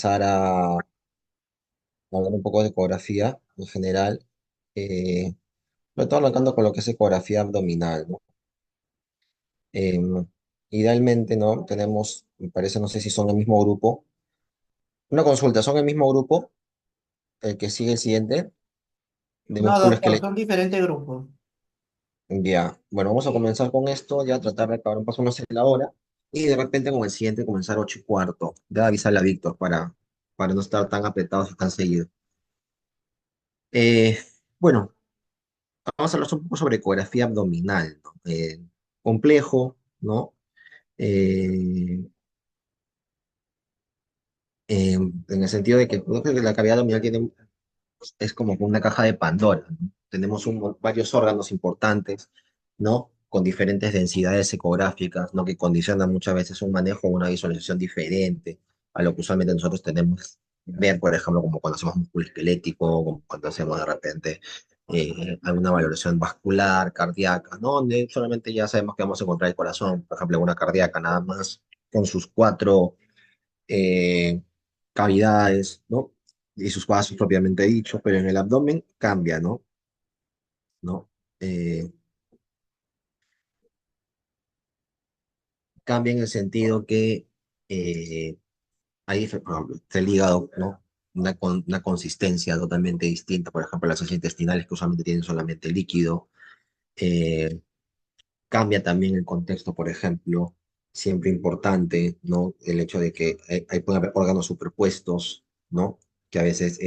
empezar a hablar un poco de ecografía en general, eh, sobre todo arrancando con lo que es ecografía abdominal, ¿no? Idealmente, ¿no? Tenemos, me parece, no sé si son el mismo grupo. Una consulta, ¿son el mismo grupo? El que sigue el siguiente, de No, músculo doctor, esquelético. son diferentes grupos. Ya, bueno, vamos a comenzar con esto, ya tratar de acabar un paso no sé la hora, y de repente con el siguiente comenzar 8:15. Ya avisarle a Víctor para no estar tan apretados y tan seguidos. Eh, bueno, vamos a hablar un poco sobre ecografía abdominal, ¿no? Complejo, ¿no? Eh, en el sentido de que creo que la cavidad abdominal es como una caja de Pandora, ¿no? Tenemos varios órganos importantes, ¿no? Con diferentes densidades ecográficas, ¿no? Que condicionan muchas veces un manejo o una visualización diferente a lo que usualmente nosotros tenemos que ver, por ejemplo, como cuando hacemos músculo esquelético, como cuando hacemos de repente alguna valoración vascular, cardíaca, ¿no? Donde solamente ya sabemos que vamos a encontrar el corazón, por ejemplo, una cardíaca nada más, con sus cuatro eh, cavidades, ¿no? Y sus vasos propiamente dicho, pero en el abdomen cambia, ¿no? ¿No? Eh, Cambia en el sentido que por ejemplo, el hígado, ¿no? Una consistencia totalmente distinta, por ejemplo, las heces intestinales que usualmente tienen solamente líquido. Eh, Cambia también el contexto, por ejemplo, siempre importante, ¿no? El hecho de que hay puede haber órganos superpuestos, ¿no? Que a veces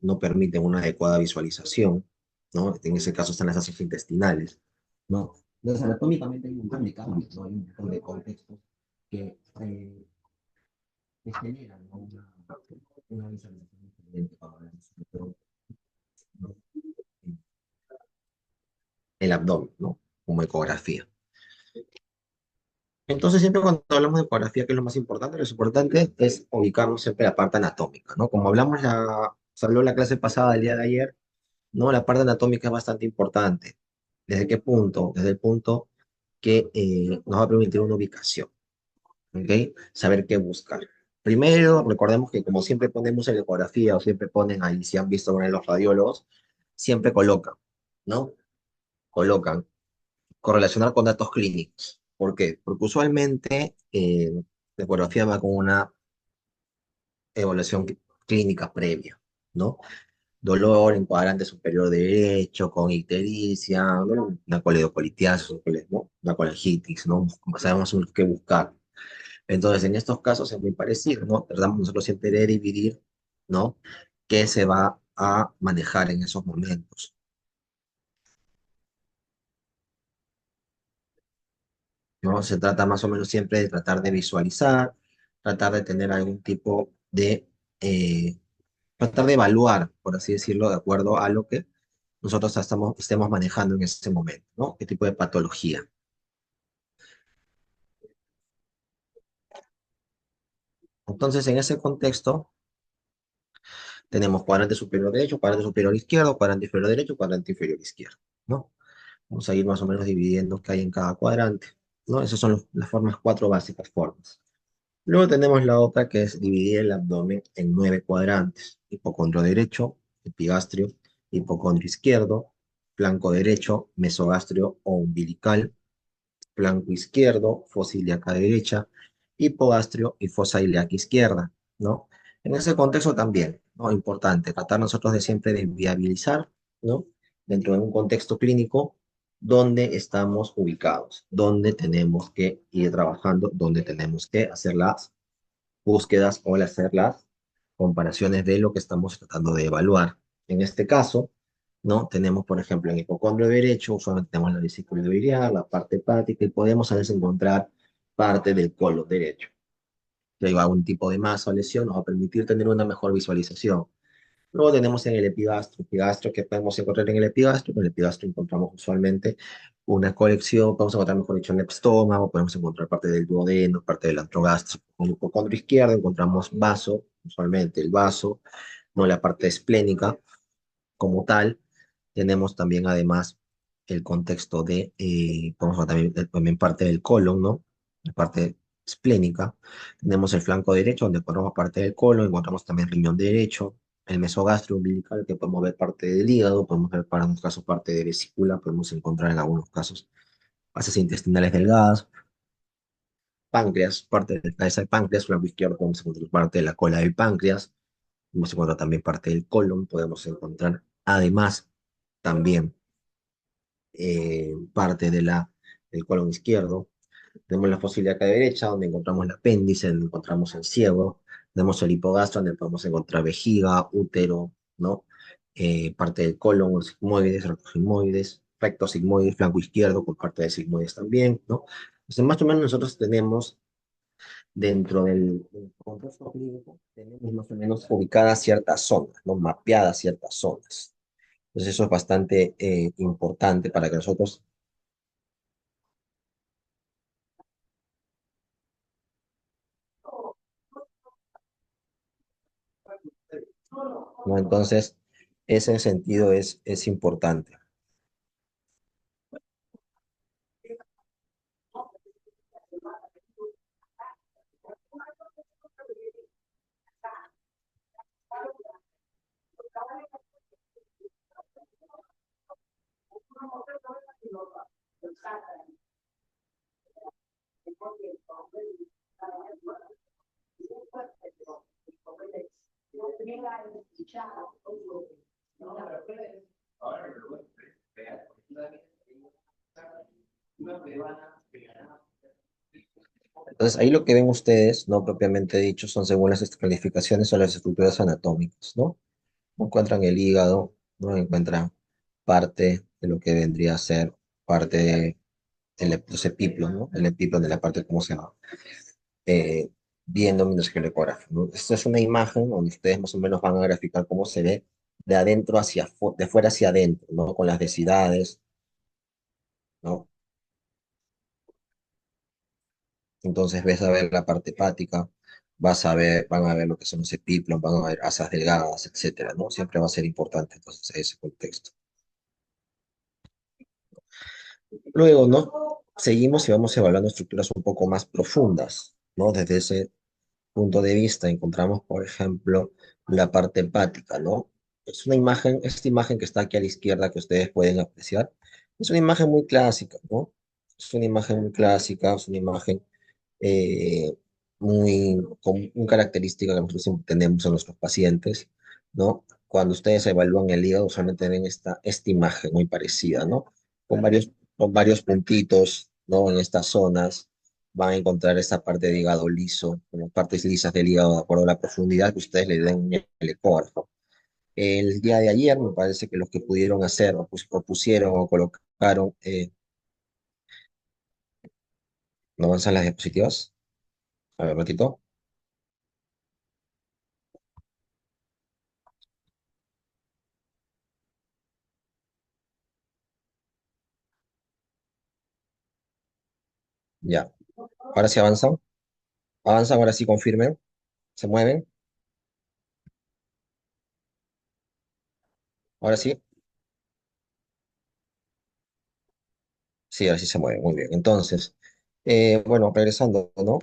no permiten una adecuada visualización, ¿no? En ese caso están las heces intestinales, ¿no? Entonces, anatómicamente hay un montón de cambios, ¿no? Hay un montón de contextos que, que generan, ¿no? Una visualización diferente para sobre todo, ¿no? El abdomen, ¿no? Como ecografía. Entonces, siempre cuando hablamos de ecografía, ¿qué es lo más importante es ubicarnos siempre la parte anatómica, ¿no? Como se habló en la clase pasada, el día de ayer, ¿no? La parte anatómica es bastante importante. ¿Desde qué punto? Desde el punto que nos va a permitir una ubicación, ¿ok? Saber qué buscar. Primero, recordemos que como siempre ponemos en la ecografía o siempre ponen ahí, si han visto bueno, en los radiólogos, siempre colocan, ¿no? Colocan correlacionar con datos clínicos. ¿Por qué? Porque usualmente la ecografía va con una evaluación clínica previa, ¿no? Dolor en cuadrante superior derecho, con ictericia, ¿no? Una coledocolitiasis, ¿no? Una colangitis, ¿no? Sabemos qué buscar. Entonces, en estos casos es muy parecido, ¿no? Tratamos nosotros siempre de dividir, ¿no? ¿Qué se va a manejar en esos momentos? ¿No? Se trata más o menos siempre de tratar de visualizar, tratar de tener algún tipo de, tratar de evaluar, por así decirlo, de acuerdo a lo que nosotros estemos manejando en ese momento, ¿no? ¿Qué tipo de patología? Entonces, en ese contexto, tenemos cuadrante superior derecho, cuadrante superior izquierdo, cuadrante inferior derecho, cuadrante inferior izquierdo, ¿no? Vamos a ir más o menos dividiendo qué hay en cada cuadrante, ¿no? Esas son las formas, cuatro básicas formas. Luego tenemos la otra que es dividir el abdomen en 9 cuadrantes. Hipocondrio derecho, epigastrio, hipocondrio izquierdo, flanco derecho, mesogastrio o umbilical, flanco izquierdo, fosa ilíaca derecha, hipogastrio y fosa ilíaca izquierda, ¿no? En ese contexto también, ¿no? Importante, tratar nosotros de siempre de viabilizar, ¿no? Dentro de un contexto clínico, dónde estamos ubicados, dónde tenemos que ir trabajando, dónde tenemos que hacer las búsquedas o al hacer las comparaciones de lo que estamos tratando de evaluar. En este caso, ¿no? Tenemos, por ejemplo, en hipocondrio derecho, usualmente tenemos la vesícula biliar, la parte hepática, y podemos a veces encontrar parte del colon derecho. Si hay algún tipo de masa o lesión, nos va a permitir tener una mejor visualización. Luego tenemos en el epigastro, que podemos encontrar en el epigastro. En el epigastro encontramos usualmente una colección, podemos encontrar mejor dicho en el estómago, podemos encontrar parte del duodeno, parte del antrogastro. En el hipocondrio izquierdo encontramos vaso, usualmente el vaso, no la parte esplénica como tal. Tenemos también además el contexto de, podemos ver también, también parte del colon, ¿no? La parte esplénica. Tenemos el flanco derecho, donde encontramos parte del colon, encontramos también riñón derecho, el mesogastrio umbilical, que podemos ver parte del hígado, podemos ver para algunos casos parte de vesícula, podemos encontrar en algunos casos heces intestinales delgadas, páncreas, parte de la cabeza del páncreas, flanco izquierdo, podemos encontrar parte de la cola del páncreas, podemos encontrar también parte del colon, podemos encontrar además también parte del colon izquierdo. Tenemos la fosa ilíaca derecha, donde encontramos el apéndice, donde encontramos el ciego. Tenemos el hipogastro, donde podemos encontrar vejiga, útero, ¿no? Parte del colon, los sigmoides, rectosigmoides, recto sigmoides, flanco izquierdo, con parte de sigmoides también, ¿no? Entonces, más o menos nosotros tenemos dentro del contexto clínico, tenemos más o menos ubicadas ciertas zonas, ¿no? Mapeadas ciertas zonas. Entonces, eso es bastante importante para que nosotros, ¿no? Entonces, ese sentido es importante. Entonces, ahí lo que ven ustedes, no propiamente dicho, son según las calificaciones o las estructuras anatómicas, ¿no? Encuentran el hígado, ¿no? Encuentran parte de lo que vendría a ser parte de los epiplos, ¿no? El epiplo de la parte, ¿cómo se llama? Eh, Viendo mientras que el ecógrafo, ¿no? Esta es una imagen donde ustedes más o menos van a graficar cómo se ve de adentro hacia de fuera hacia adentro, ¿no? Con las densidades, ¿no? Entonces ves a ver la parte hepática, vas a ver, van a ver lo que son los epiplos, van a ver asas delgadas, etcétera, ¿no? Siempre va a ser importante entonces ese contexto. Luego, ¿no? Seguimos y vamos evaluando estructuras un poco más profundas, ¿no? Desde ese punto de vista encontramos, por ejemplo, la parte hepática, ¿no? Es una imagen, esta imagen que está aquí a la izquierda que ustedes pueden apreciar, es una imagen muy clásica, ¿no? Es una imagen muy clásica, es una imagen eh, con una característica que nosotros siempre tenemos en nuestros pacientes, ¿no? Cuando ustedes evalúan el hígado, usualmente ven esta imagen muy parecida, ¿no? Con varios puntitos, ¿no? En estas zonas van a encontrar esta parte de hígado liso, con las partes lisas del hígado, de acuerdo a la profundidad que ustedes le den en el ecógrafo. El día de ayer, me parece que los que pudieron hacer, o pusieron, o colocaron, ¿no avanzan las diapositivas? A ver, un ratito. Ya. Ahora sí avanzan. Avanzan, ahora sí confirmen. Se mueven. Ahora sí. Sí, ahora sí se mueven. Muy bien. Entonces, bueno, regresando, ¿no?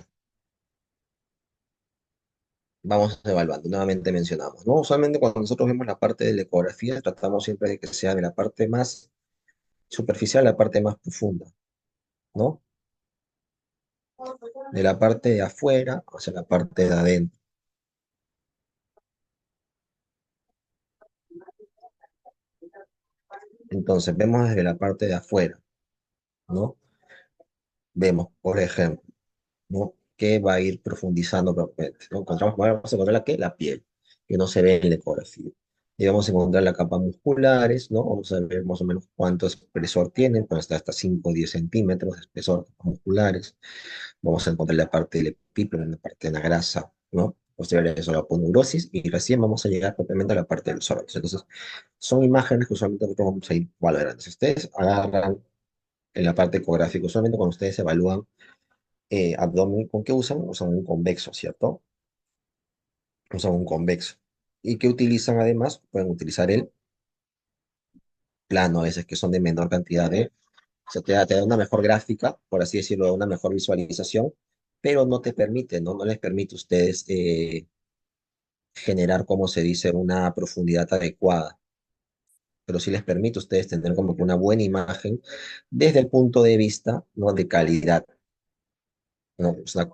Vamos evaluando. Nuevamente mencionamos, ¿no? Usualmente cuando nosotros vemos la parte de la ecografía, tratamos siempre de que sea de la parte más superficial a la parte más profunda, ¿no? De la parte de afuera hacia la parte de adentro. Entonces, vemos desde la parte de afuera, ¿no? Vemos, por ejemplo, ¿no? Que va a ir profundizando propiamente, ¿no? Vamos a encontrar la, ¿qué? La piel, que no se ve en la ecografía. Y vamos a encontrar la capa musculares, ¿no? Vamos a ver más o menos cuánto espesor tienen, pues hasta 5 o 10 centímetros de espesor musculares. Vamos a encontrar la parte del epíplano, la parte de la grasa, ¿no? Posterior a eso la aponeurosis y recién vamos a llegar propiamente a la parte de los órganos. Entonces, son imágenes que usualmente nosotros vamos a ir valorando. Si ustedes agarran en la parte ecográfica, usualmente cuando ustedes evalúan abdomen, ¿con qué usan? Usan un convexo, ¿cierto? Usan un convexo. ¿Y qué utilizan además? Pueden utilizar el plano, a veces que son de menor cantidad de... O sea, te da una mejor gráfica, por así decirlo, una mejor visualización, pero no te permite, ¿no? No les permite a ustedes generar, como se dice, una profundidad adecuada, pero sí les permite a ustedes tener como que una buena imagen desde el punto de vista, ¿no? De calidad, ¿no? O sea,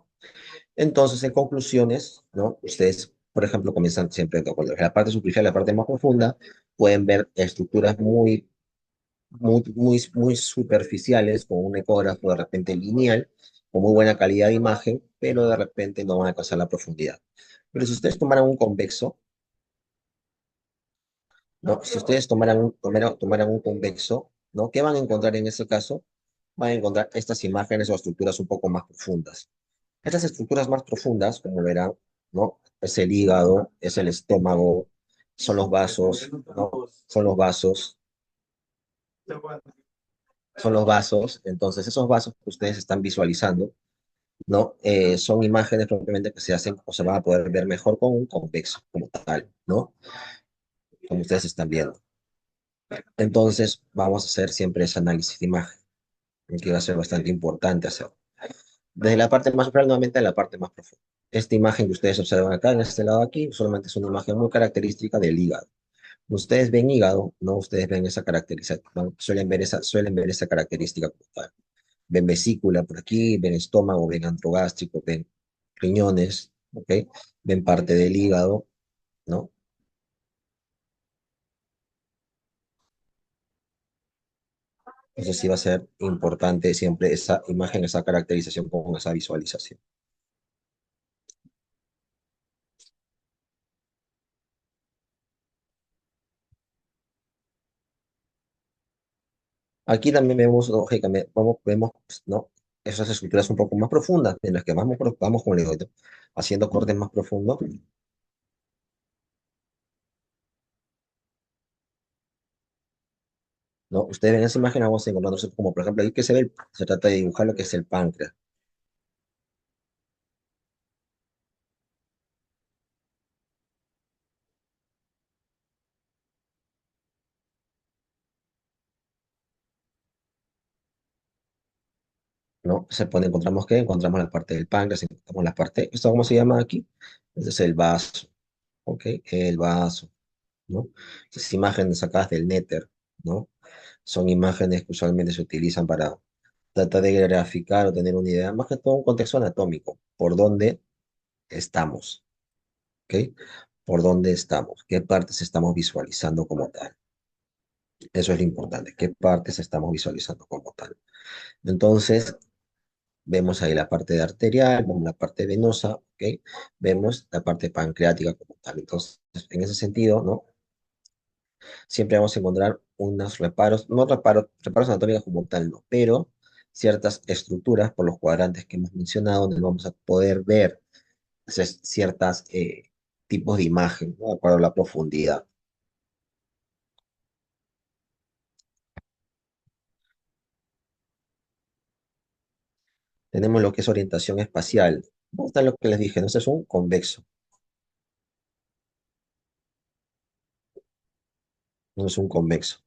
entonces, en conclusiones, ¿no? Ustedes, por ejemplo, comienzan siempre con la parte superficial, la parte más profunda, pueden ver estructuras muy superficiales, con un ecógrafo de repente lineal, con muy buena calidad de imagen, pero de repente no van a alcanzar la profundidad. Pero si ustedes tomaran un convexo, ¿no? Si ustedes tomaran un convexo, ¿no? ¿Qué van a encontrar en ese caso? Van a encontrar estas imágenes o estructuras un poco más profundas. Estas estructuras más profundas, como verán, ¿no? Es el hígado, es el estómago, son los vasos, ¿no? Son los vasos, son los vasos. Entonces, esos vasos que ustedes están visualizando, ¿no? Son imágenes propiamente que se hacen o se van a poder ver mejor con un convexo como tal, ¿no? Como ustedes están viendo. Entonces, vamos a hacer siempre ese análisis de imagen, que va a ser bastante importante hacer. Desde la parte más superficial, nuevamente a la parte más profunda. Esta imagen que ustedes observan acá, en este lado aquí, solamente es una imagen muy característica del hígado. Ustedes ven hígado, ¿no? Ustedes ven esa característica, ¿no? Suelen ver esa característica como tal. Ven vesícula por aquí, ven estómago, ven antrogástrico, ven riñones, ¿ok? Ven parte del hígado, ¿no? Entonces sí va a ser importante siempre esa imagen, esa caracterización con esa visualización. Aquí también vemos, lógicamente, vemos, pues, ¿no? Esas estructuras un poco más profundas, en las que vamos como le digo, ¿no? Haciendo cortes más profundos, ¿no? Ustedes ven esa imagen, vamos encontrando, como por ejemplo, ahí que se ve, se trata de dibujar lo que es el páncreas, ¿no? Se pone, encontramos que encontramos la parte del páncreas, encontramos la parte, ¿esto cómo se llama aquí? Este es el vaso, ¿ok? El vaso, ¿no? Esas imágenes sacadas del néter, ¿no? Son imágenes que usualmente se utilizan para tratar de graficar o tener una idea, más que todo un contexto anatómico, por dónde estamos, ¿ok? Por dónde estamos, qué partes estamos visualizando como tal. Eso es lo importante, qué partes estamos visualizando como tal. Entonces, vemos ahí la parte de arterial, vemos la parte venosa, ¿ok? Vemos la parte pancreática como tal. Entonces, en ese sentido, ¿no? Siempre vamos a encontrar unos reparos, no reparos anatómicos como tal, no, pero ciertas estructuras por los cuadrantes que hemos mencionado, donde vamos a poder ver ciertas tipos de imagen, ¿no? De acuerdo a la profundidad. Tenemos lo que es orientación espacial. ¿Dónde está lo que les dije? No, ese es un convexo, no es un convexo.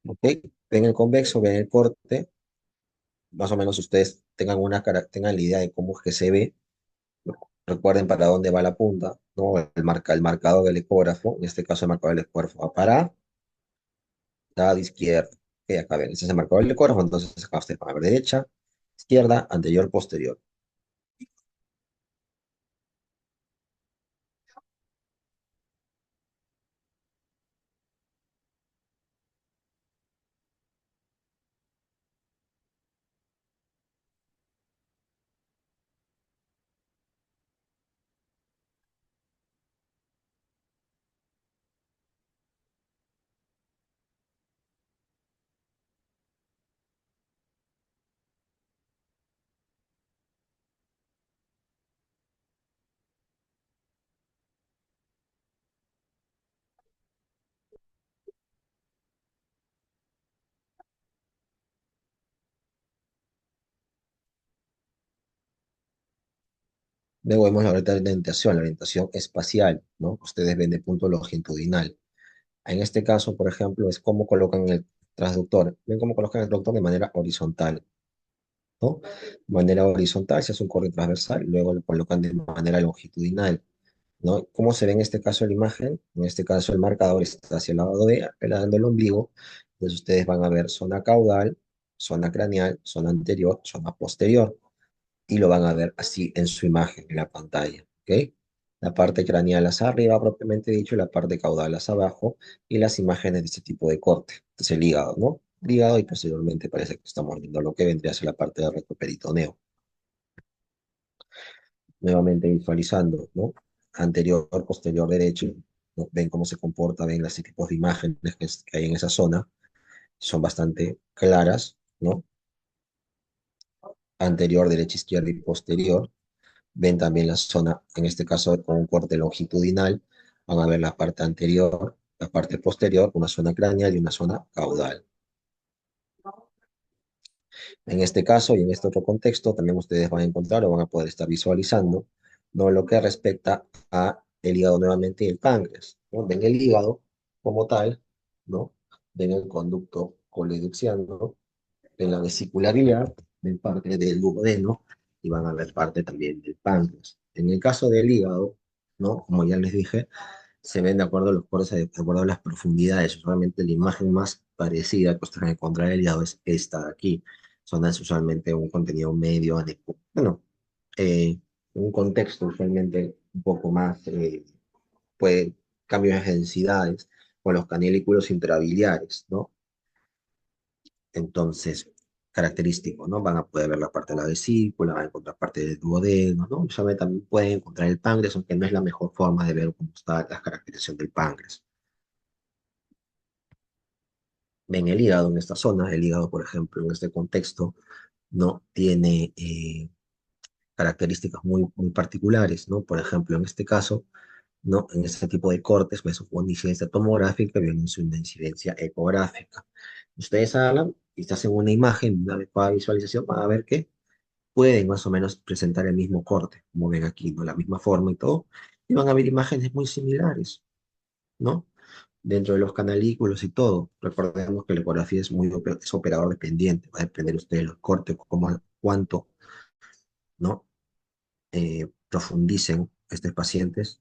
¿Ok? Ven el convexo, ven el corte, más o menos ustedes tengan la idea de cómo es que se ve. Recuerden para dónde va la punta, ¿no? El marcador del ecógrafo, en este caso el marcador del ecógrafo va para lado izquierdo. Ok, acá ven, ese es el marcador del ecógrafo, entonces acá ustedes van a ver derecha, izquierda, anterior, posterior. Luego vemos la orientación espacial, ¿no? Ustedes ven de punto longitudinal. En este caso, por ejemplo, es cómo colocan el transductor. Ven cómo colocan el transductor de manera horizontal. ¿no? De manera horizontal se hace un corte transversal, luego lo colocan de manera longitudinal, ¿no? ¿Cómo se ve en este caso la imagen? En este caso el marcador está hacia el lado de apelando el ombligo, entonces ustedes van a ver zona caudal, zona craneal, zona anterior, zona posterior, y lo van a ver así en su imagen, en la pantalla, ¿ok? La parte craneal hacia arriba, propiamente dicho, y la parte caudal hacia abajo, y las imágenes de este tipo de corte. Entonces el hígado, ¿no? El hígado y posteriormente parece que estamos viendo lo que vendría a ser la parte del retroperitoneo. Nuevamente visualizando, ¿no? Anterior, posterior, derecho, ¿no? Ven cómo se comporta, ven los tipos de imágenes que hay en esa zona, son bastante claras, ¿no? Anterior, derecha, izquierda y posterior. Ven también la zona, en este caso con un corte longitudinal, van a ver la parte anterior, la parte posterior, una zona craneal y una zona caudal. En este caso y en este otro contexto, también ustedes van a encontrar o van a poder estar visualizando, ¿no? Lo que respecta a el hígado nuevamente y el páncreas, ¿no? Ven el hígado como tal, ¿no? Ven el conducto coledoxiano, ven la vesícula biliar, ven parte del duodeno y van a ver parte también del páncreas. En el caso del hígado, ¿no? Como ya les dije, se ven de acuerdo a los poros, de acuerdo a las profundidades. Usualmente la imagen más parecida que ustedes van a encontrar del hígado es esta de aquí. Son usualmente un contenido medio, bueno, eh, un contexto usualmente un poco más, pues, cambios de densidades, con los canalículos intrabiliares, ¿no? Entonces, característico, ¿no? Van a poder ver la parte de la vesícula, van a encontrar parte del duodeno, ¿no? Usualmente también pueden encontrar el páncreas, aunque no es la mejor forma de ver cómo está la caracterización del páncreas. Ven el hígado en esta zona, el hígado, por ejemplo, en este contexto, no tiene características muy particulares, ¿no? Por ejemplo, en este caso, ¿no? En este tipo de cortes, pues una incidencia tomográfica, viene una incidencia ecográfica. Ustedes hablan y se hacen una imagen, una adecuada visualización, van a ver que pueden más o menos presentar el mismo corte, como ven aquí, ¿no? La misma forma y todo, y van a ver imágenes muy similares, ¿no? Dentro de los canalículos y todo. Recordemos que la ecografía es operador dependiente, va a depender usted de los cortes, cómo, cuánto, ¿no? Profundicen estos pacientes.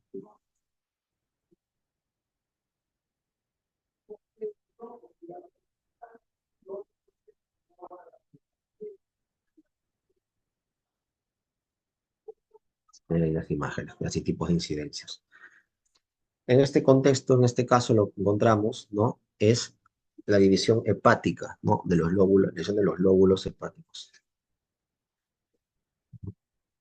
Las imágenes, así tipos de incidencias. En este contexto, en este caso, lo que encontramos, ¿no? Es la división hepática, ¿no? De los lóbulos, lesión de los lóbulos hepáticos.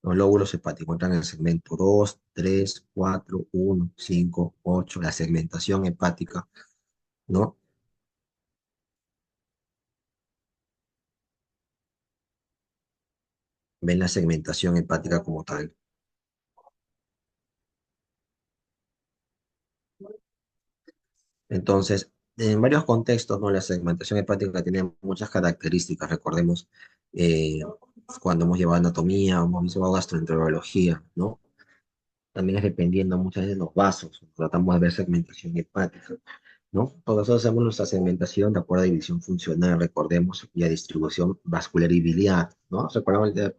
Los lóbulos hepáticos entran en el segmento 2, 3, 4, 1, 5, 8, la segmentación hepática, ¿no? Ven la segmentación hepática como tal. Entonces, en varios contextos, ¿no? La segmentación hepática tiene muchas características. Recordemos eh, cuando hemos llevado anatomía, hemos visto gastroenterología, ¿no? También es dependiendo muchas veces de los vasos. Tratamos de ver segmentación hepática, ¿no? Por eso hacemos nuestra segmentación de acuerdo a división funcional, recordemos, y a distribución vascular y biliar, ¿no? Recordamos la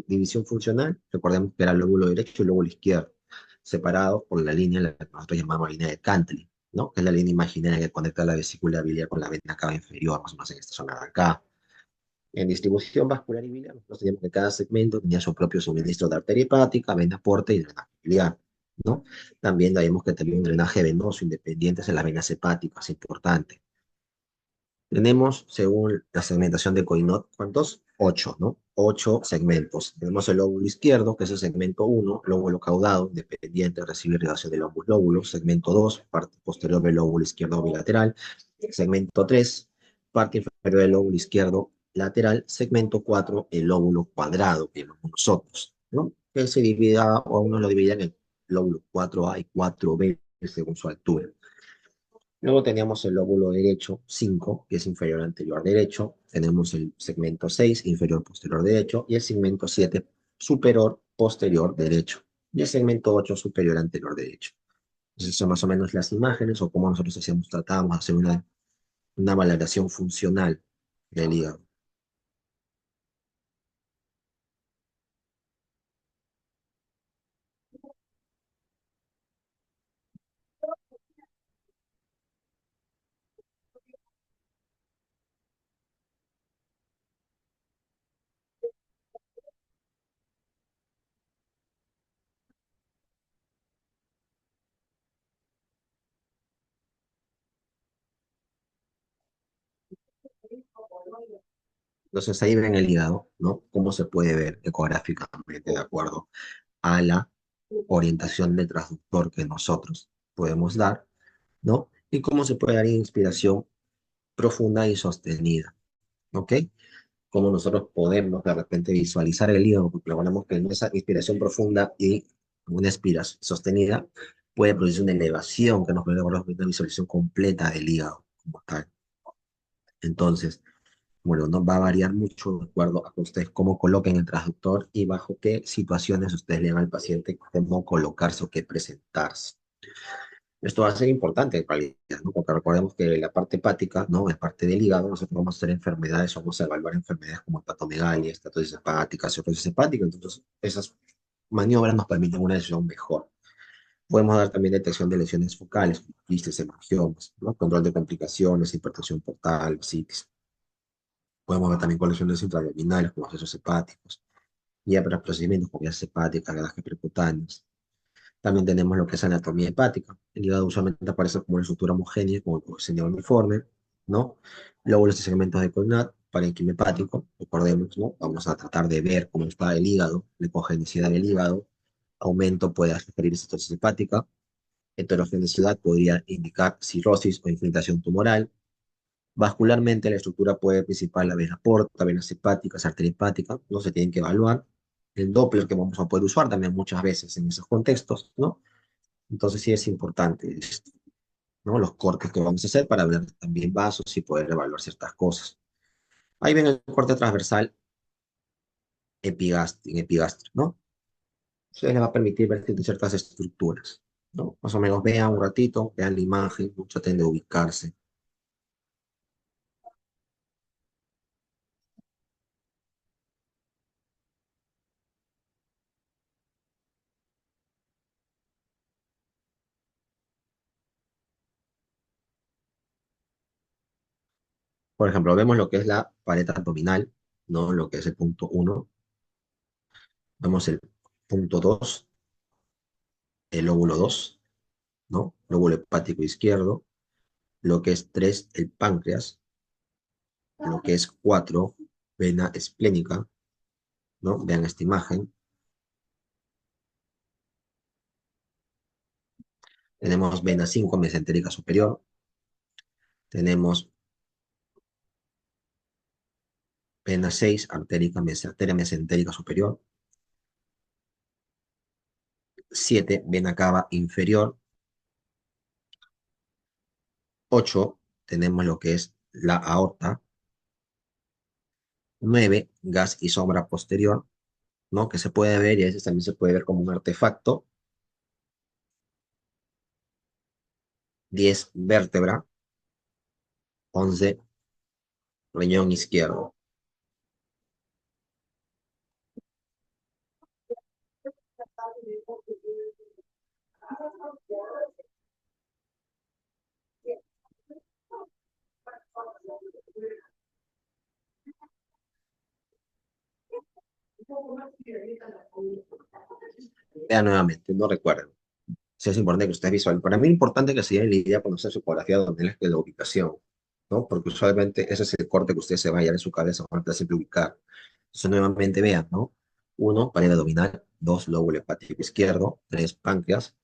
división funcional, recordemos que era el lóbulo derecho y el lóbulo izquierdo, separados por la línea, la que nosotros llamamos línea de Cantley, ¿no? Que es la línea imaginaria que conecta la vesícula biliar con la vena cava inferior, más o menos en esta zona de acá. En distribución vascular y biliar, nosotros teníamos que cada segmento tenía su propio suministro de arteria hepática, vena porta y drenaje biliar, ¿no? También sabemos que tenía un drenaje venoso independiente en las venas hepáticas, importante. Tenemos, según la segmentación de Coinot, ¿cuántos? Ocho, ¿no? Ocho segmentos. Tenemos el lóbulo izquierdo, que es el segmento uno, lóbulo caudado, independiente, recibe irrigación de ambos lóbulos. Segmento 2, parte posterior del lóbulo izquierdo bilateral. Segmento 3, parte inferior del lóbulo izquierdo lateral. Segmento 4, el lóbulo cuadrado, que llamamos nosotros, ¿no? Que se divide, o uno lo divide en el lóbulo 4A y 4B, según su altura. Luego teníamos el lóbulo derecho 5, que es inferior anterior derecho. Tenemos el segmento 6, inferior posterior derecho. Y el segmento 7, superior posterior derecho. Y el segmento 8, superior anterior derecho. Entonces, son más o menos las imágenes o cómo nosotros hacíamos, tratábamos de hacer una, valoración funcional del hígado. Entonces ahí ven el hígado, ¿no? Cómo se puede ver ecográficamente de acuerdo a la orientación del transductor que nosotros podemos dar, ¿no? Y cómo se puede dar inspiración profunda y sostenida, ¿ok? Cómo nosotros podemos de repente visualizar el hígado, porque hablamos que en esa inspiración profunda y una inspiración sostenida puede producir una elevación que nos puede dar una visualización completa del hígado como tal. Entonces, bueno, no va a variar mucho de acuerdo a que ustedes cómo coloquen el transductor y bajo qué situaciones ustedes le dan al paciente cómo colocarse o qué presentarse. Esto va a ser importante en realidad, ¿no? Porque recordemos que la parte hepática, ¿no? Es parte del hígado, nosotros vamos a hacer enfermedades, vamos a evaluar enfermedades como hepatomegalia, estatosis hepática, cirrosis hepática, entonces esas maniobras nos permiten una decisión mejor. Podemos dar también detección de lesiones focales, como quistes, hemangiomas, ¿no? Control de complicaciones, hipertensión portal, citis. Podemos ver también con lesiones intraabdominales, como accesos hepáticos, y ya para procedimientos como vías hepáticas, ganajes percutáneos. También tenemos lo que es anatomía hepática. El hígado usualmente aparece como una estructura homogénea, como el señal uniforme, ¿no? Luego los segmentos de Cognat, parénquima hepático, recordemos, ¿no? Vamos a tratar de ver cómo está el hígado, la ecogenicidad del hígado. Aumento puede referir a citosis hepática. Heterogenicidad podría indicar cirrosis o infiltración tumoral. Vascularmente, la estructura puede principal la vena porta, venas hepáticas, arteria hepática, ¿no? Se tienen que evaluar. El Doppler que vamos a poder usar también muchas veces en esos contextos, ¿no? Entonces sí es importante esto, ¿no? Los cortes que vamos a hacer para ver también vasos y poder evaluar ciertas cosas. Ahí ven el corte transversal epigastrio, ¿no? Eso les va a permitir ver ciertas estructuras, ¿no? Más o menos vean un ratito, vean la imagen, mucho traten de ubicarse. Por ejemplo, vemos lo que es la pared abdominal, ¿no? Lo que es el punto uno. Vemos el punto 2, el lóbulo 2, ¿no? Lóbulo hepático izquierdo. Lo que es 3, el páncreas. Lo que es 4, vena esplénica, ¿no? Vean esta imagen. Tenemos vena 5 mesentérica superior. Tenemos vena 6 arteria mesentérica superior. 7, vena cava inferior. 8, tenemos lo que es la aorta. 9, gas y sombra posterior, ¿no? Que se puede ver y a veces también se puede ver como un artefacto. 10, vértebra. 11, riñón izquierdo. Vean nuevamente, no recuerden. Sí, es importante que ustedes visualicen. Para mí es importante que se den la idea cuando hacen su ecografía donde es que la ubicación, ¿no? Porque usualmente ese es el corte que usted se va a hallar en su cabeza para siempre ubicar. Entonces, nuevamente vean, ¿no? Uno, pared abdominal. Dos, lóbulo hepático izquierdo. Tres, páncreas.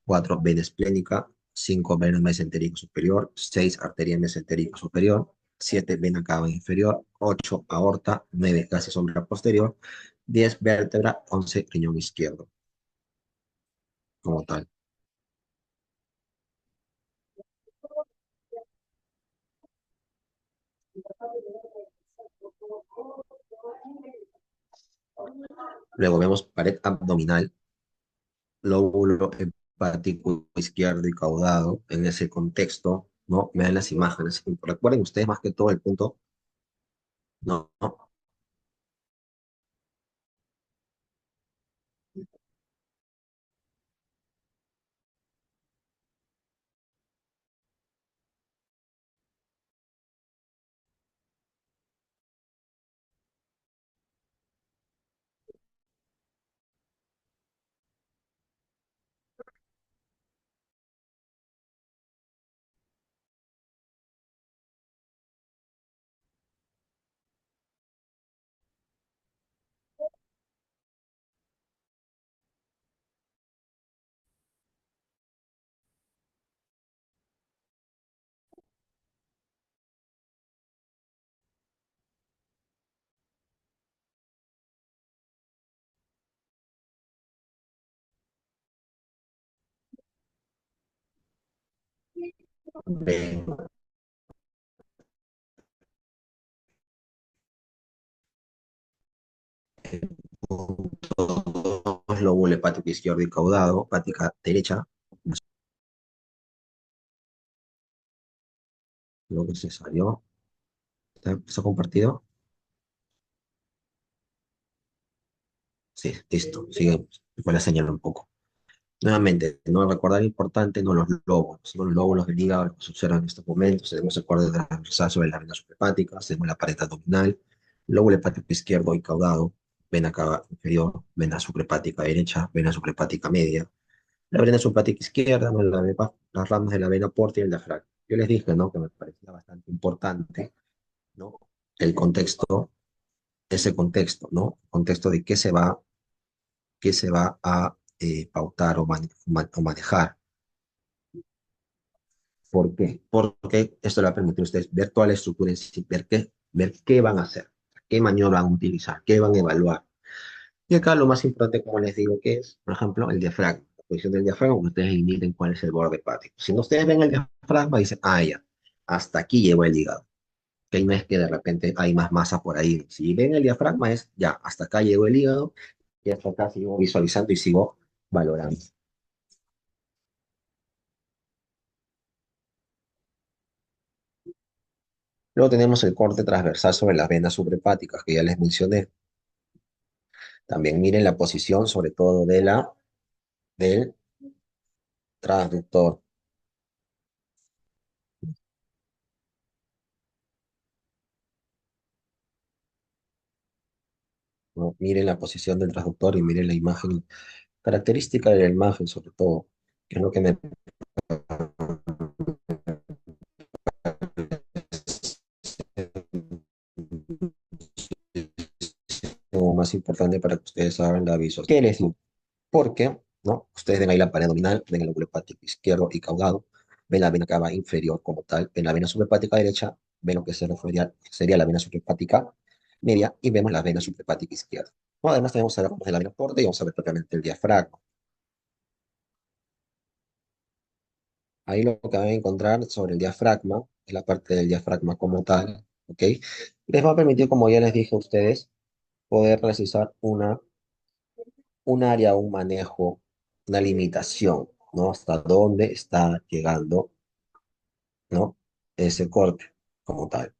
Cuatro, vena esplénica. Cinco, vena mesentérica superior. Seis, arteria mesentérica superior. Siete, vena cava inferior. Ocho, aorta. Nueve, gases sombra posterior. 10, vértebra. 11, riñón izquierdo, como tal. Luego vemos pared abdominal, lóbulo hepático izquierdo y caudado en ese contexto, ¿no? Vean las imágenes. Recuerden ustedes más que todo el punto, ¿no? ¿No? Vemos dos lóbulo hepático izquierdo y caudado, hepática derecha, lo que se salió. ¿Está compartido? Sí, listo, sigamos. Después la señalo un poco. Nuevamente, no recordar importante, no los lóbulos del hígado, lo que se observa en estos momentos, tenemos el cuadro transversal sobre la vena suprahepática, tenemos la pared abdominal, lóbulo hepático izquierdo y caudado, vena cava inferior, vena suprahepática derecha, vena suprahepática media, la vena suprahepática izquierda, ¿no? Las ramas de la vena porta y el diafragma. Yo les dije, ¿no? Que me parecía bastante importante, ¿no? El contexto, ese contexto, ¿no? Contexto de qué se va a pautar o manejar. ¿Por qué? Porque esto le va a permitir a ustedes ver toda la estructura en sí, ver qué van a hacer, qué maniobra van a utilizar, qué van a evaluar. Y acá lo más importante, como les digo, que es, por ejemplo, el diafragma. La posición del diafragma, que ustedes limiten cuál es el borde hepático. Si no ustedes ven el diafragma, dicen, ah, ya, hasta aquí llegó el hígado. Que no es que de repente hay más masa por ahí. Si ven el diafragma, es ya, hasta acá llegó el hígado, y hasta acá sigo visualizando y sigo valorando. Luego tenemos el corte transversal sobre las venas suprahepáticas, que ya les mencioné. También miren la posición, sobre todo del transductor, ¿no? Miren la posición del transductor y miren la imagen, característica de la imagen, sobre todo, que es lo que me lo más importante para que ustedes hagan la visualización. ¿Qué les digo? Porque, ¿no? Ustedes ven ahí la pared abdominal, ven el lóbulo hepático izquierdo y caudado, ven la vena cava inferior como tal, ven la vena suprahepática derecha, ven lo que sería la vena suprahepática media y vemos la vena suprahepática izquierda. ¿No? Además tenemos a ver cómo es la vena porta y vamos a ver propiamente el diafragma. Ahí lo que van a encontrar sobre el diafragma, es la parte del diafragma como tal, ¿ok? Les va a permitir, como ya les dije a ustedes, poder realizar un área, un manejo, una limitación, ¿no? Hasta dónde está llegando, ¿no? Ese corte como tal.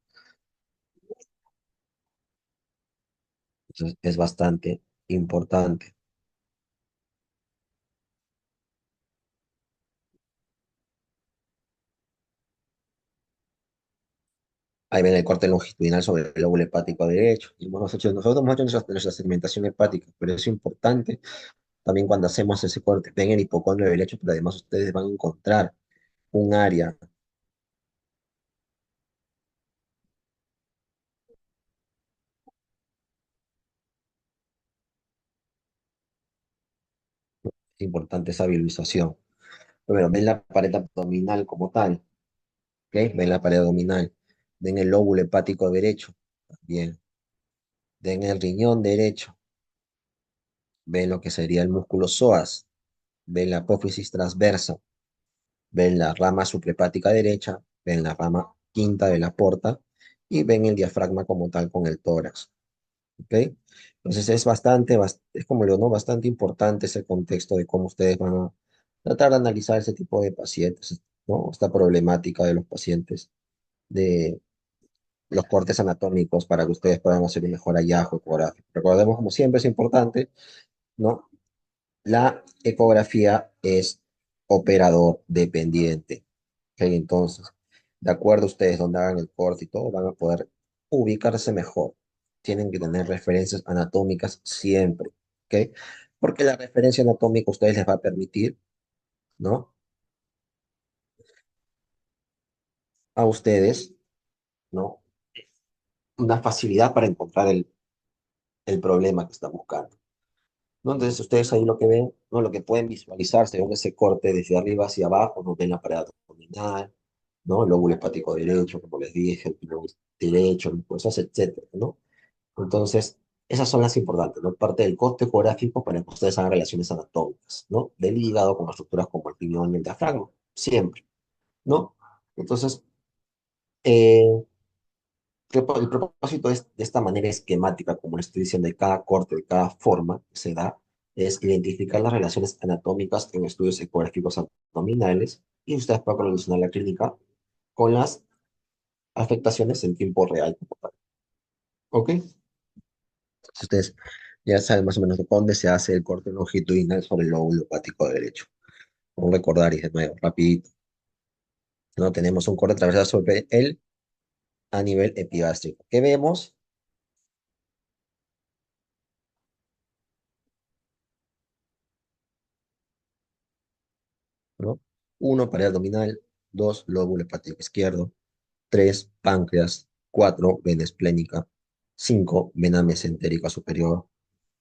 Entonces, es bastante importante. Ahí ven el corte longitudinal sobre el lóbulo hepático derecho. Y nosotros hemos hecho nuestra segmentación hepática, pero es importante también cuando hacemos ese corte. Ven el hipocondrio derecho, pero además ustedes van a encontrar un área importante, esa visualización. Primero, ven la pared abdominal como tal, ¿ok? Ven la pared abdominal. Ven el lóbulo hepático derecho, bien. Ven el riñón derecho. Ven lo que sería el músculo psoas. Ven la apófisis transversa. Ven la rama suprahepática derecha. Ven la rama quinta de la porta. Y ven el diafragma como tal con el tórax. ¿Ok? Entonces es es como le digo, ¿no? Bastante importante ese contexto de cómo ustedes van a tratar de analizar ese tipo de pacientes, ¿no? Esta problemática de los pacientes, de los cortes anatómicos para que ustedes puedan hacer un mejor hallazgo ecográfico. Recordemos, como siempre es importante, ¿no? La ecografía es operador dependiente. ¿Ok? Entonces, de acuerdo a ustedes donde hagan el corte y todo, van a poder ubicarse mejor. Tienen que tener referencias anatómicas siempre. ¿Ok? Porque la referencia anatómica a ustedes les va a permitir, ¿no? A ustedes, ¿no? Una facilidad para encontrar el problema que están buscando. ¿No? Entonces ustedes ahí lo que ven, ¿no? Lo que pueden visualizar según ese corte desde arriba hacia abajo, ¿no? Ven la pared abdominal, ¿no? El lóbulo hepático derecho, como les dije, el pulmón derecho, pues, etcétera, ¿no? Entonces, esas son las importantes, ¿no? Parte del corte ecográfico para que ustedes hagan relaciones anatómicas, ¿no? Del hígado con estructuras como el riñón y el diafragma, siempre, ¿no? Entonces, el propósito es, de esta manera esquemática, como le estoy diciendo, de cada corte, de cada forma que se da, es identificar las relaciones anatómicas en estudios ecográficos abdominales y ustedes pueden relacionar la clínica con las afectaciones en tiempo real. ¿Ok? Si ustedes ya saben más o menos dónde se hace el corte longitudinal sobre el lóbulo hepático derecho. Vamos a recordar y de nuevo, rapidito, ¿no? Tenemos un corte transversal sobre el a nivel epigástrico. ¿Qué vemos? ¿No? Uno, pared abdominal. Dos, lóbulo hepático izquierdo. Tres, páncreas. Cuatro, vena esplénica. Cinco, vena mesentérica superior.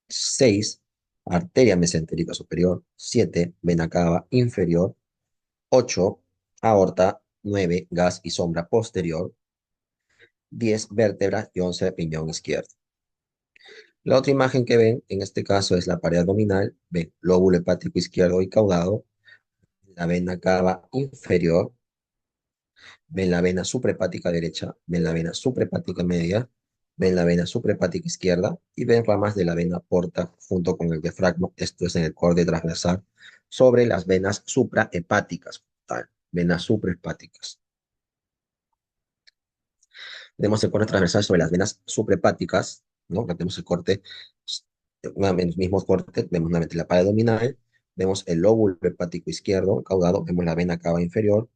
Seis, arteria mesentérica superior. Siete, vena cava inferior. Ocho, aorta. Nueve, gas y sombra posterior. 10 vértebras y 11 riñón izquierdo. La otra imagen que ven, en este caso, es la pared abdominal. Ven lóbulo hepático izquierdo y caudado, la vena cava inferior, ven la vena suprahepática derecha, ven la vena suprahepática media, ven la vena suprahepática izquierda y ven ramas de la vena porta junto con el diafragma, esto es en el corde transversal, sobre las venas suprahepáticas, tal, venas suprahepáticas. Tenemos el corte transversal sobre las venas suprahepáticas, ¿no? Acá tenemos el corte, nuevamente, el mismo corte, vemos nuevamente la pared abdominal, vemos el lóbulo hepático izquierdo caudado, vemos la vena cava inferior,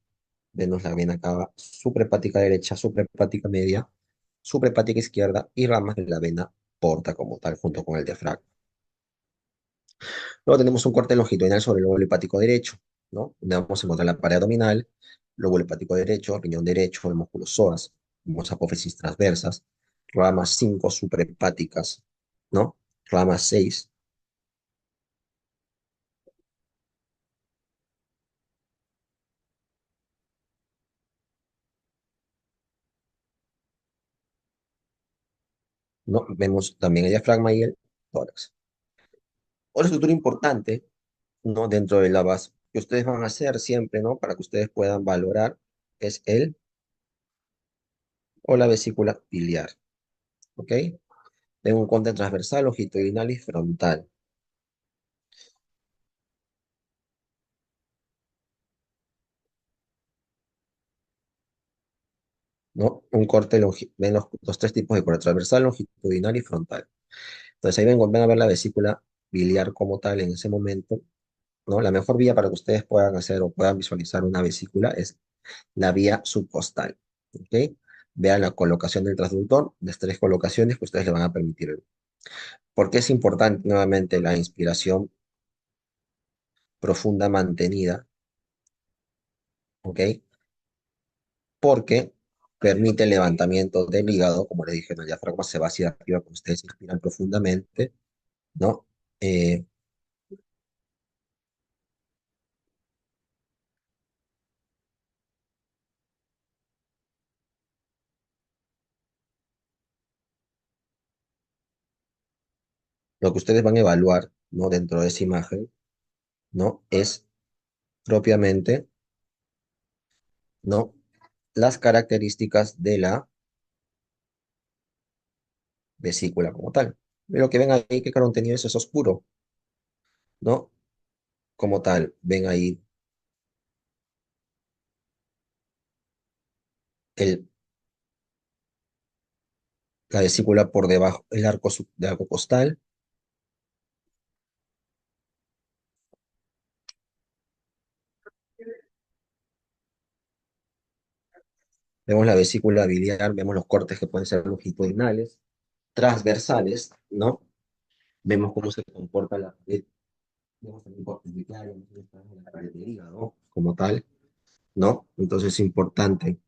vemos la vena cava suprahepática derecha, suprahepática media, suprahepática izquierda y ramas de la vena porta como tal, junto con el diafragma. Luego tenemos un corte longitudinal sobre el lóbulo hepático derecho, ¿no? Donde vamos a encontrar la pared abdominal, lóbulo hepático derecho, riñón derecho, el músculo psoas, vemos apófisis transversas, ramas 5 suprahepáticas, ¿no? Ramas 6, ¿no? Vemos también el diafragma y el tórax. Otra estructura importante, ¿no? Dentro de la base que ustedes van a hacer siempre, ¿no? Para que ustedes puedan valorar, es el o la vesícula biliar, ¿ok? Tengo un corte transversal, longitudinal y frontal, ¿no? Un corte, ven los tres tipos de corte, transversal, longitudinal y frontal. Entonces ahí ven a ver la vesícula biliar como tal en ese momento, ¿no? La mejor vía para que ustedes puedan hacer o puedan visualizar una vesícula es la vía subcostal, ¿ok? Vean la colocación del transductor, las tres colocaciones que ustedes le van a permitir ver. ¿Por qué es importante nuevamente la inspiración profunda mantenida? ¿Ok? Porque permite el levantamiento del hígado, como les dije, el diafragma se va hacia arriba cuando ustedes inspiran profundamente, ¿no? Eh, lo que ustedes van a evaluar, ¿no? Dentro de esa imagen, ¿no? Es propiamente, ¿no? Las características de la vesícula como tal. Lo que ven ahí, que contenido es oscuro, ¿no? Como tal, ven ahí el, la vesícula por debajo, el arco, de arco costal. Vemos la vesícula biliar, vemos los cortes que pueden ser longitudinales, transversales, ¿no? Vemos cómo se comporta la pared, vemos también cortes vicarios, vemos la pared del hígado como tal, ¿no? Entonces es importante.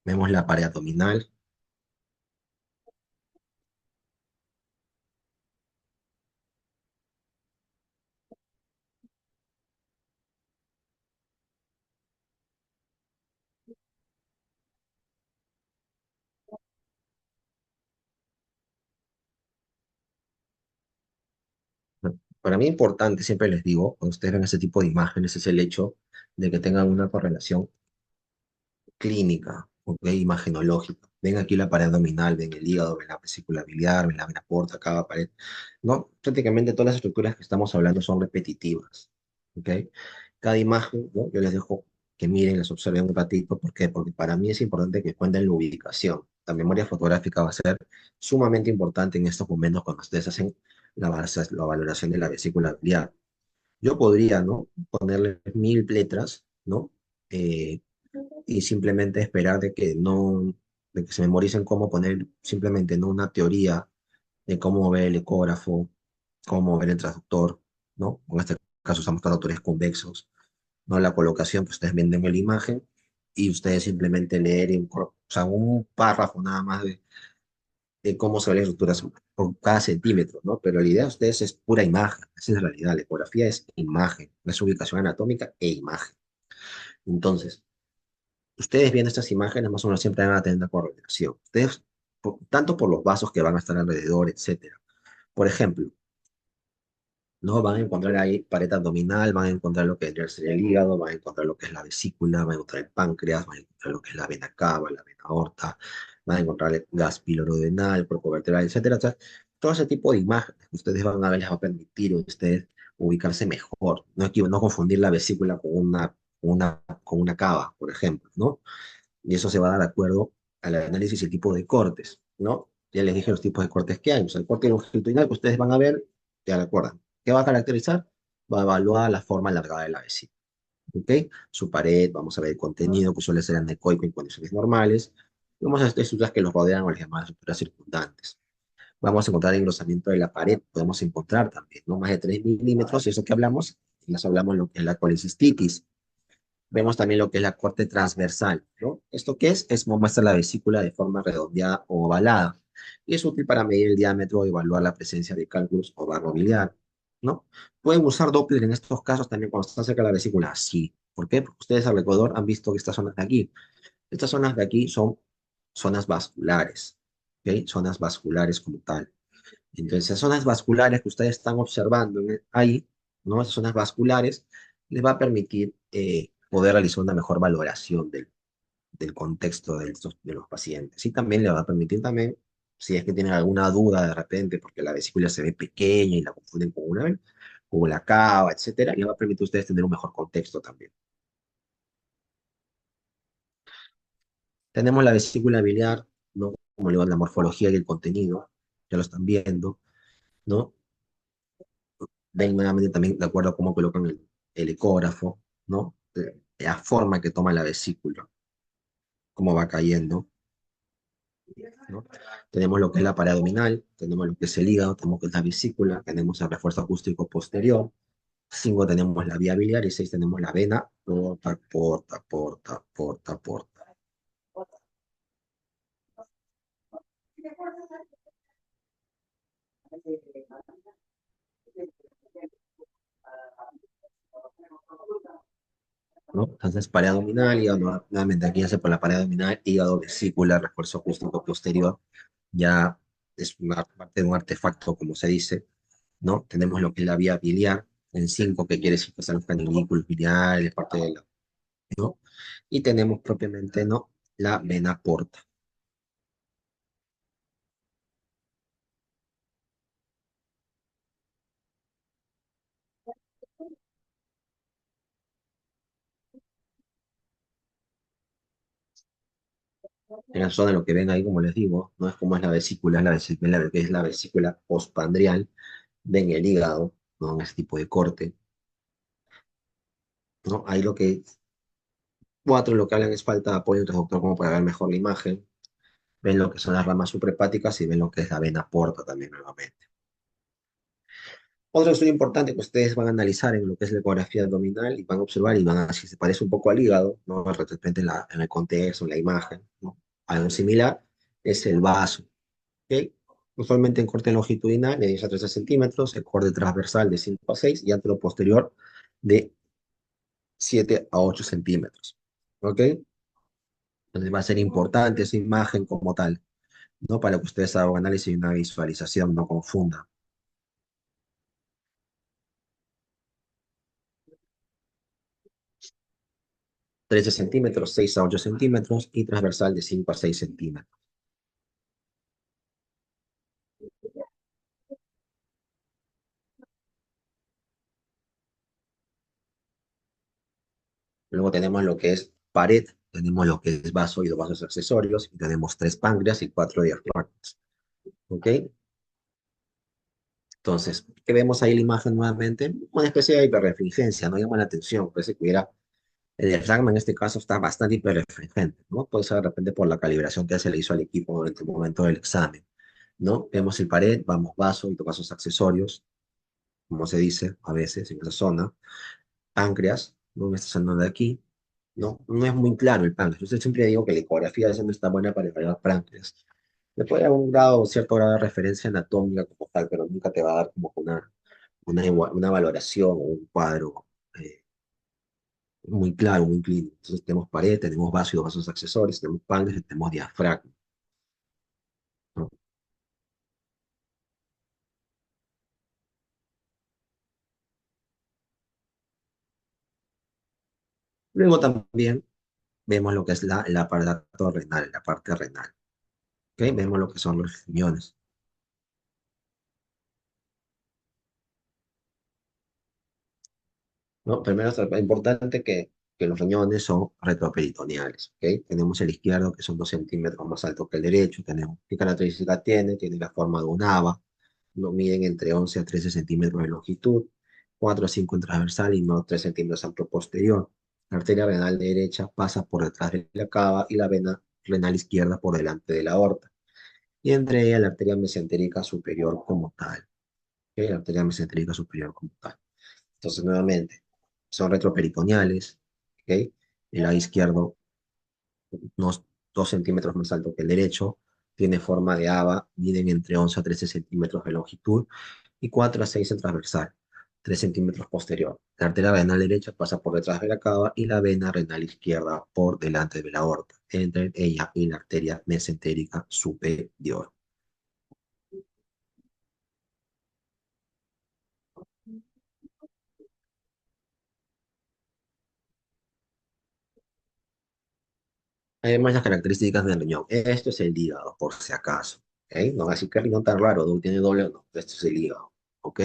Vemos la pared abdominal, para mí importante, siempre les digo, cuando ustedes ven ese tipo de imágenes, es el hecho de que tengan una correlación clínica, ¿ok? Imagenológica. Ven aquí la pared abdominal, ven el hígado, ven la vesícula biliar, ven la vena porta, cada pared. ¿No? Prácticamente todas las estructuras que estamos hablando son repetitivas, ¿ok? Cada imagen, ¿no? Yo les dejo que miren, las observen un ratito. ¿Por qué? Porque para mí es importante que cuenten la ubicación. La memoria fotográfica va a ser sumamente importante en estos momentos cuando ustedes hacen la valoración de la vesícula biliar. Yo podría, ¿no? Ponerle 1000 letras, ¿no? Eh, y simplemente esperar de que no, de que se memoricen cómo poner simplemente no una teoría de cómo ver el ecógrafo, cómo ver el transductor, ¿no? En este caso usamos traductores convexos, ¿no? La colocación, pues ustedes venden la imagen y ustedes simplemente leer o sea, un párrafo nada más de cómo se ven las estructuras por cada centímetro, ¿no? Pero la idea de ustedes es pura imagen, esa es la realidad, la ecografía es imagen, es ubicación anatómica e imagen. Entonces, ustedes viendo estas imágenes más o menos siempre van a tener una correlación. Ustedes, tanto por los vasos que van a estar alrededor, etcétera. Por ejemplo, ¿no? Van a encontrar ahí pared abdominal, van a encontrar lo que es el hígado, van a encontrar lo que es la vesícula, van a encontrar el páncreas, van a encontrar lo que es la vena cava, la vena aorta, van a encontrar el gas pilorodenal, cuerpo vertebral, etcétera. O sea, todo ese tipo de imágenes que ustedes van a ver les va a permitir a ustedes ubicarse mejor, no confundir la vesícula con una cava, por ejemplo, ¿no? Y eso se va a dar de acuerdo al análisis y el tipo de cortes, ¿no? Ya les dije los tipos de cortes que hay. O sea, el corte longitudinal que ustedes van a ver, ya recuerdan. ¿Qué va a caracterizar? Va a evaluar la forma alargada de la vesícula, ¿ok? Su pared, vamos a ver el contenido, que suele ser anecoico en condiciones normales. Vamos a ver estructuras que los rodean o las llamadas estructuras circundantes. Vamos a encontrar el engrosamiento de la pared, podemos encontrar también, ¿no? Más de 3 milímetros, y eso que hablamos, ya hablamos de lo que es la colecistitis. Vemos también lo que es la corte transversal, ¿no? ¿Esto qué es? Es muestra la vesícula de forma redondeada o ovalada. Y es útil para medir el diámetro o evaluar la presencia de cálculos o barro biliar, ¿no? Pueden usar Doppler en estos casos también cuando están cerca de la vesícula. Sí. ¿Por qué? Porque ustedes alrededor han visto que estas zonas de aquí. Estas zonas de aquí son zonas vasculares, ¿ok? Zonas vasculares como tal. Entonces, esas zonas vasculares que ustedes están observando ahí, ¿no? Esas zonas vasculares les va a permitir poder realizar una mejor valoración del contexto de los pacientes. Y también le va a permitir también, si es que tienen alguna duda de repente, porque la vesícula se ve pequeña y la confunden con la cava, etcétera, le va a permitir a ustedes tener un mejor contexto también. Tenemos la vesícula biliar, ¿no? Como le digo, la morfología y el contenido, ya lo están viendo, ¿no? Ven nuevamente también de acuerdo a cómo colocan el ecógrafo, ¿no? La forma que toma la vesícula, cómo va cayendo, ¿no? Tenemos lo que es la pared abdominal, tenemos lo que es el hígado, tenemos lo que es la vesícula, tenemos el refuerzo acústico posterior, 5 tenemos la vía biliar y 6 tenemos la vena, porta, porta, porta, porta, porta. ¿No? Entonces, pared abdominal, hígado, nuevamente aquí ya se por la pared abdominal, hígado, vesícula, refuerzo acústico posterior, ya es una parte de un artefacto, como se dice, ¿no? Tenemos lo que es la vía biliar, en 5 que quiere decir que están los canilículos biliares, parte de la, ¿no? Y tenemos propiamente, ¿no? La vena porta. En la zona, lo que ven ahí, como les digo, no es como es la vesícula, que es la vesícula postpandrial, ven el hígado, ¿no? En ese tipo de corte, ¿no? Ahí lo que, 4 lo que hablan es falta de apoyo transductor como para ver mejor la imagen, ven lo que son las ramas suprahepáticas y ven lo que es la vena porta también nuevamente. Otro estudio importante que ustedes van a analizar en lo que es la ecografía abdominal y van a observar y van a ver si se parece un poco al hígado, ¿no? De repente en el contexto, en la imagen, ¿no? Algo similar es el vaso, ¿ok? Usualmente en corte longitudinal de 10 a 13 centímetros, el corte transversal de 5 a 6 y antero posterior de 7 a 8 centímetros, ¿ok? Entonces va a ser importante esa imagen como tal, ¿no? Para que ustedes hagan un análisis y una visualización, no confunda. 13 centímetros, 6 a 8 centímetros y transversal de 5 a 6 centímetros. Luego tenemos lo que es pared, tenemos lo que es vaso y dos vasos accesorios, y tenemos tres páncreas y cuatro diafragmas. ¿Ok? Entonces, ¿qué vemos ahí en la imagen nuevamente? Una especie de hiperrefringencia, no llama la atención, parece que hubiera, el diafragma en este caso está bastante hiperrefringente, ¿no? Puede ser de repente por la calibración que se le hizo al equipo durante el momento del examen, ¿no? Vemos el pared, vamos vaso y dos vasos accesorios, como se dice a veces en esa zona, páncreas, ¿no? En esta zona de aquí, ¿no? No es muy claro el páncreas. Yo siempre digo que la ecografía a veces no está buena para evaluar páncreas. Le puede dar un grado, cierto grado de referencia anatómica como tal, pero nunca te va a dar como que una valoración o un cuadro muy claro, muy clínico. Entonces tenemos pared, tenemos vaso y dos vasos accesorios, tenemos páncreas y tenemos diafragma, ¿no? Luego también vemos lo que es el aparato renal, la parte renal. ¿Ok? Vemos lo que son los riñones. ¿No? Primero es importante que los riñones son retroperitoneales, ¿ok? Tenemos el izquierdo que son 2 centímetros más alto que el derecho, tenemos qué característica tiene, tiene la forma de un haba, no miden entre 11 a 13 centímetros de longitud, 4 a 5 en transversal y no 3 centímetros amplio posterior. La arteria renal derecha pasa por detrás de la cava y la vena renal izquierda por delante de la aorta, y entre ellas la arteria mesentérica superior como tal, ¿ok? La arteria mesentérica superior como tal. Entonces, nuevamente, son retroperitoneales, ¿ok? El lado izquierdo, unos 2 centímetros más alto que el derecho, tiene forma de haba, miden entre 11 a 13 centímetros de longitud y 4 a 6 en transversal, 3 centímetros posterior. La arteria renal derecha pasa por detrás de la cava y la vena renal izquierda por delante de la aorta, entre ella y la arteria mesentérica superior. Además, las características del riñón. Esto es el hígado, por si acaso. ¿Ok? No, así que el riñón tan raro, no tiene doble, no. Esto es el hígado. ¿Ok?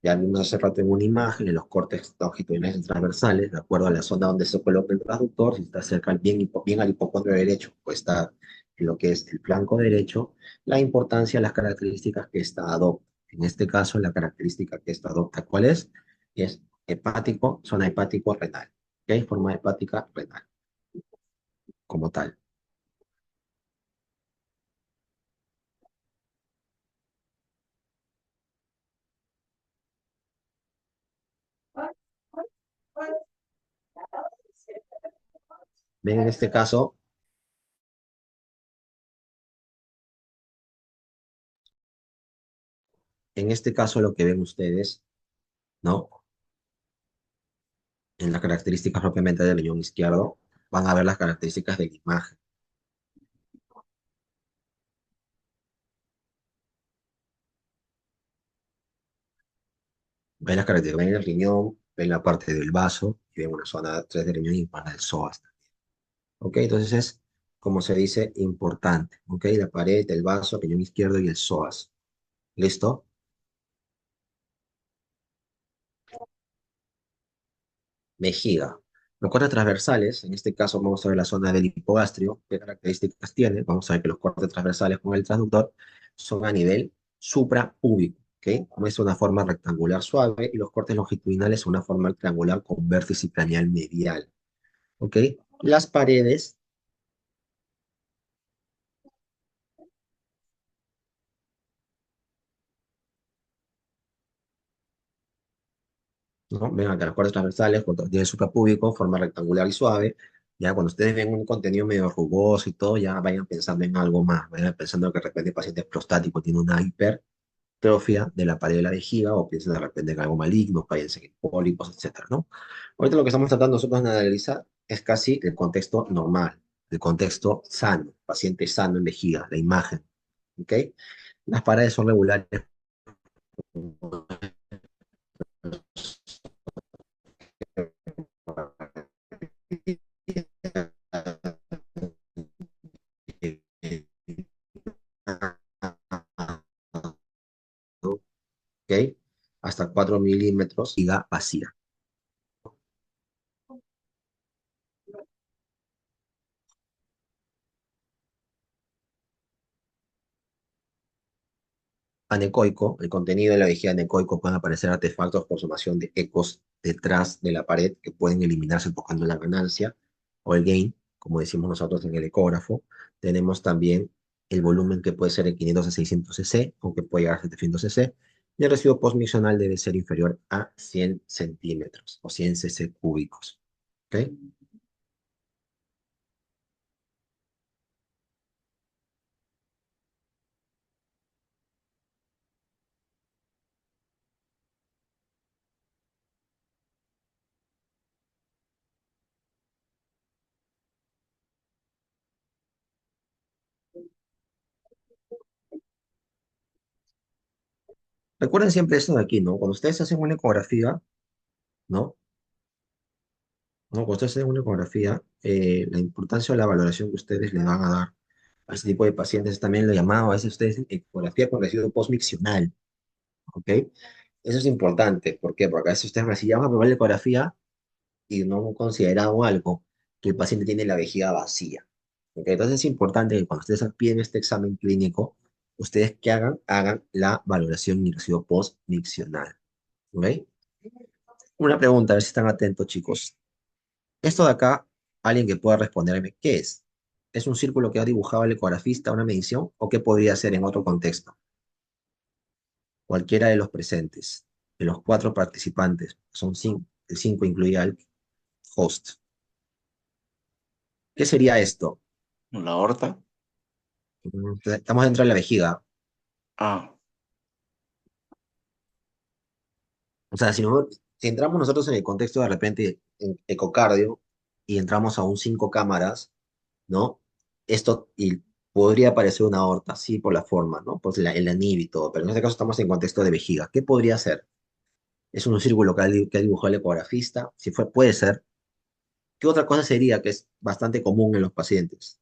Ya vimos hace rato en una imagen, en los cortes longitudinales y transversales, de acuerdo a la zona donde se coloca el transductor, si está cerca bien al hipocondrio derecho, o está en lo que es el flanco derecho, la importancia, las características que esta adopta. En este caso, la característica que esta adopta, ¿cuál es? Es hepático, zona hepático-renal. ¿Ok? Forma hepática renal, como tal. Ven, en este caso lo que ven ustedes, ¿no? En las características propiamente del riñón izquierdo, van a ver las características de la imagen. Ven las características, ven el riñón, ven la parte del vaso, y ven una zona 3 del riñón y para el psoas. ¿Ok? Entonces es, como se dice, importante. ¿Ok? La pared, el vaso, el riñón izquierdo y el psoas. ¿Listo? Vejiga. Los cortes transversales, en este caso vamos a ver la zona del hipogastrio, qué características tiene. Vamos a ver que los cortes transversales con el transductor son a nivel suprapúbico, ¿ok? Como es una forma rectangular suave y los cortes longitudinales son una forma triangular con vértice craneal medial, ¿ok? Las paredes, ¿no? Ven acá, los cortes transversales con nivel suprapúbico, forma rectangular y suave. Ya cuando ustedes ven un contenido medio rugoso y todo, ya vayan pensando en algo más, vayan pensando que de repente el paciente es prostático, tiene una hipertrofia de la pared de la vejiga o piensen de repente en algo maligno, piensen en pólipos, etcétera, ¿no? Ahorita lo que estamos tratando nosotros de analizar es casi el contexto normal, el contexto sano, paciente sano en vejiga, la imagen, ¿ok? Las paredes son regulares, hasta 4 milímetros, vejiga vacía. Anecoico, el contenido de la vejiga anecoico pueden aparecer artefactos por formación de ecos detrás de la pared que pueden eliminarse buscando la ganancia o el gain, como decimos nosotros en el ecógrafo. Tenemos también el volumen que puede ser de 500 a 600 cc, aunque puede llegar a 700 cc, y el residuo postmiccional debe ser inferior a 100 centímetros o 100 cc cúbicos. ¿Ok? Recuerden siempre esto de aquí, ¿no? Cuando ustedes hacen una ecografía, ¿no? ¿No? Cuando ustedes hacen una ecografía, la importancia de la valoración que ustedes le van a dar a este tipo de pacientes es también lo llamado a veces ustedes ecografía con residuo postmiccional, ¿ok? Eso es importante, ¿por qué? Porque a veces ustedes me decían, vamos a probar la ecografía y no han considerado algo, que el paciente tiene la vejiga vacía, ¿ok? Entonces es importante que cuando ustedes piden este examen clínico, ustedes que hagan la valoración y residuo postmiccional, ¿ok? Una pregunta, a ver si están atentos, chicos. Esto de acá, alguien que pueda responderme, ¿qué es? ¿Es un círculo que ha dibujado el ecografista, una medición, o qué podría ser en otro contexto? Cualquiera de los presentes, de los cuatro participantes, son cinco, el cinco incluye al host. ¿Qué sería esto? La aorta. Estamos dentro de la vejiga. Ah, O sea, si entramos nosotros en el contexto de repente en ecocardio y entramos a un cinco cámaras, ¿no? Esto y podría parecer una aorta, sí, por la forma, ¿no? Pues el anillo y todo, pero en este caso estamos en contexto de vejiga. ¿Qué podría ser? ¿Es un círculo que ha dibujado el ecografista? Si fue, puede ser. ¿Qué otra cosa sería que es bastante común en los pacientes?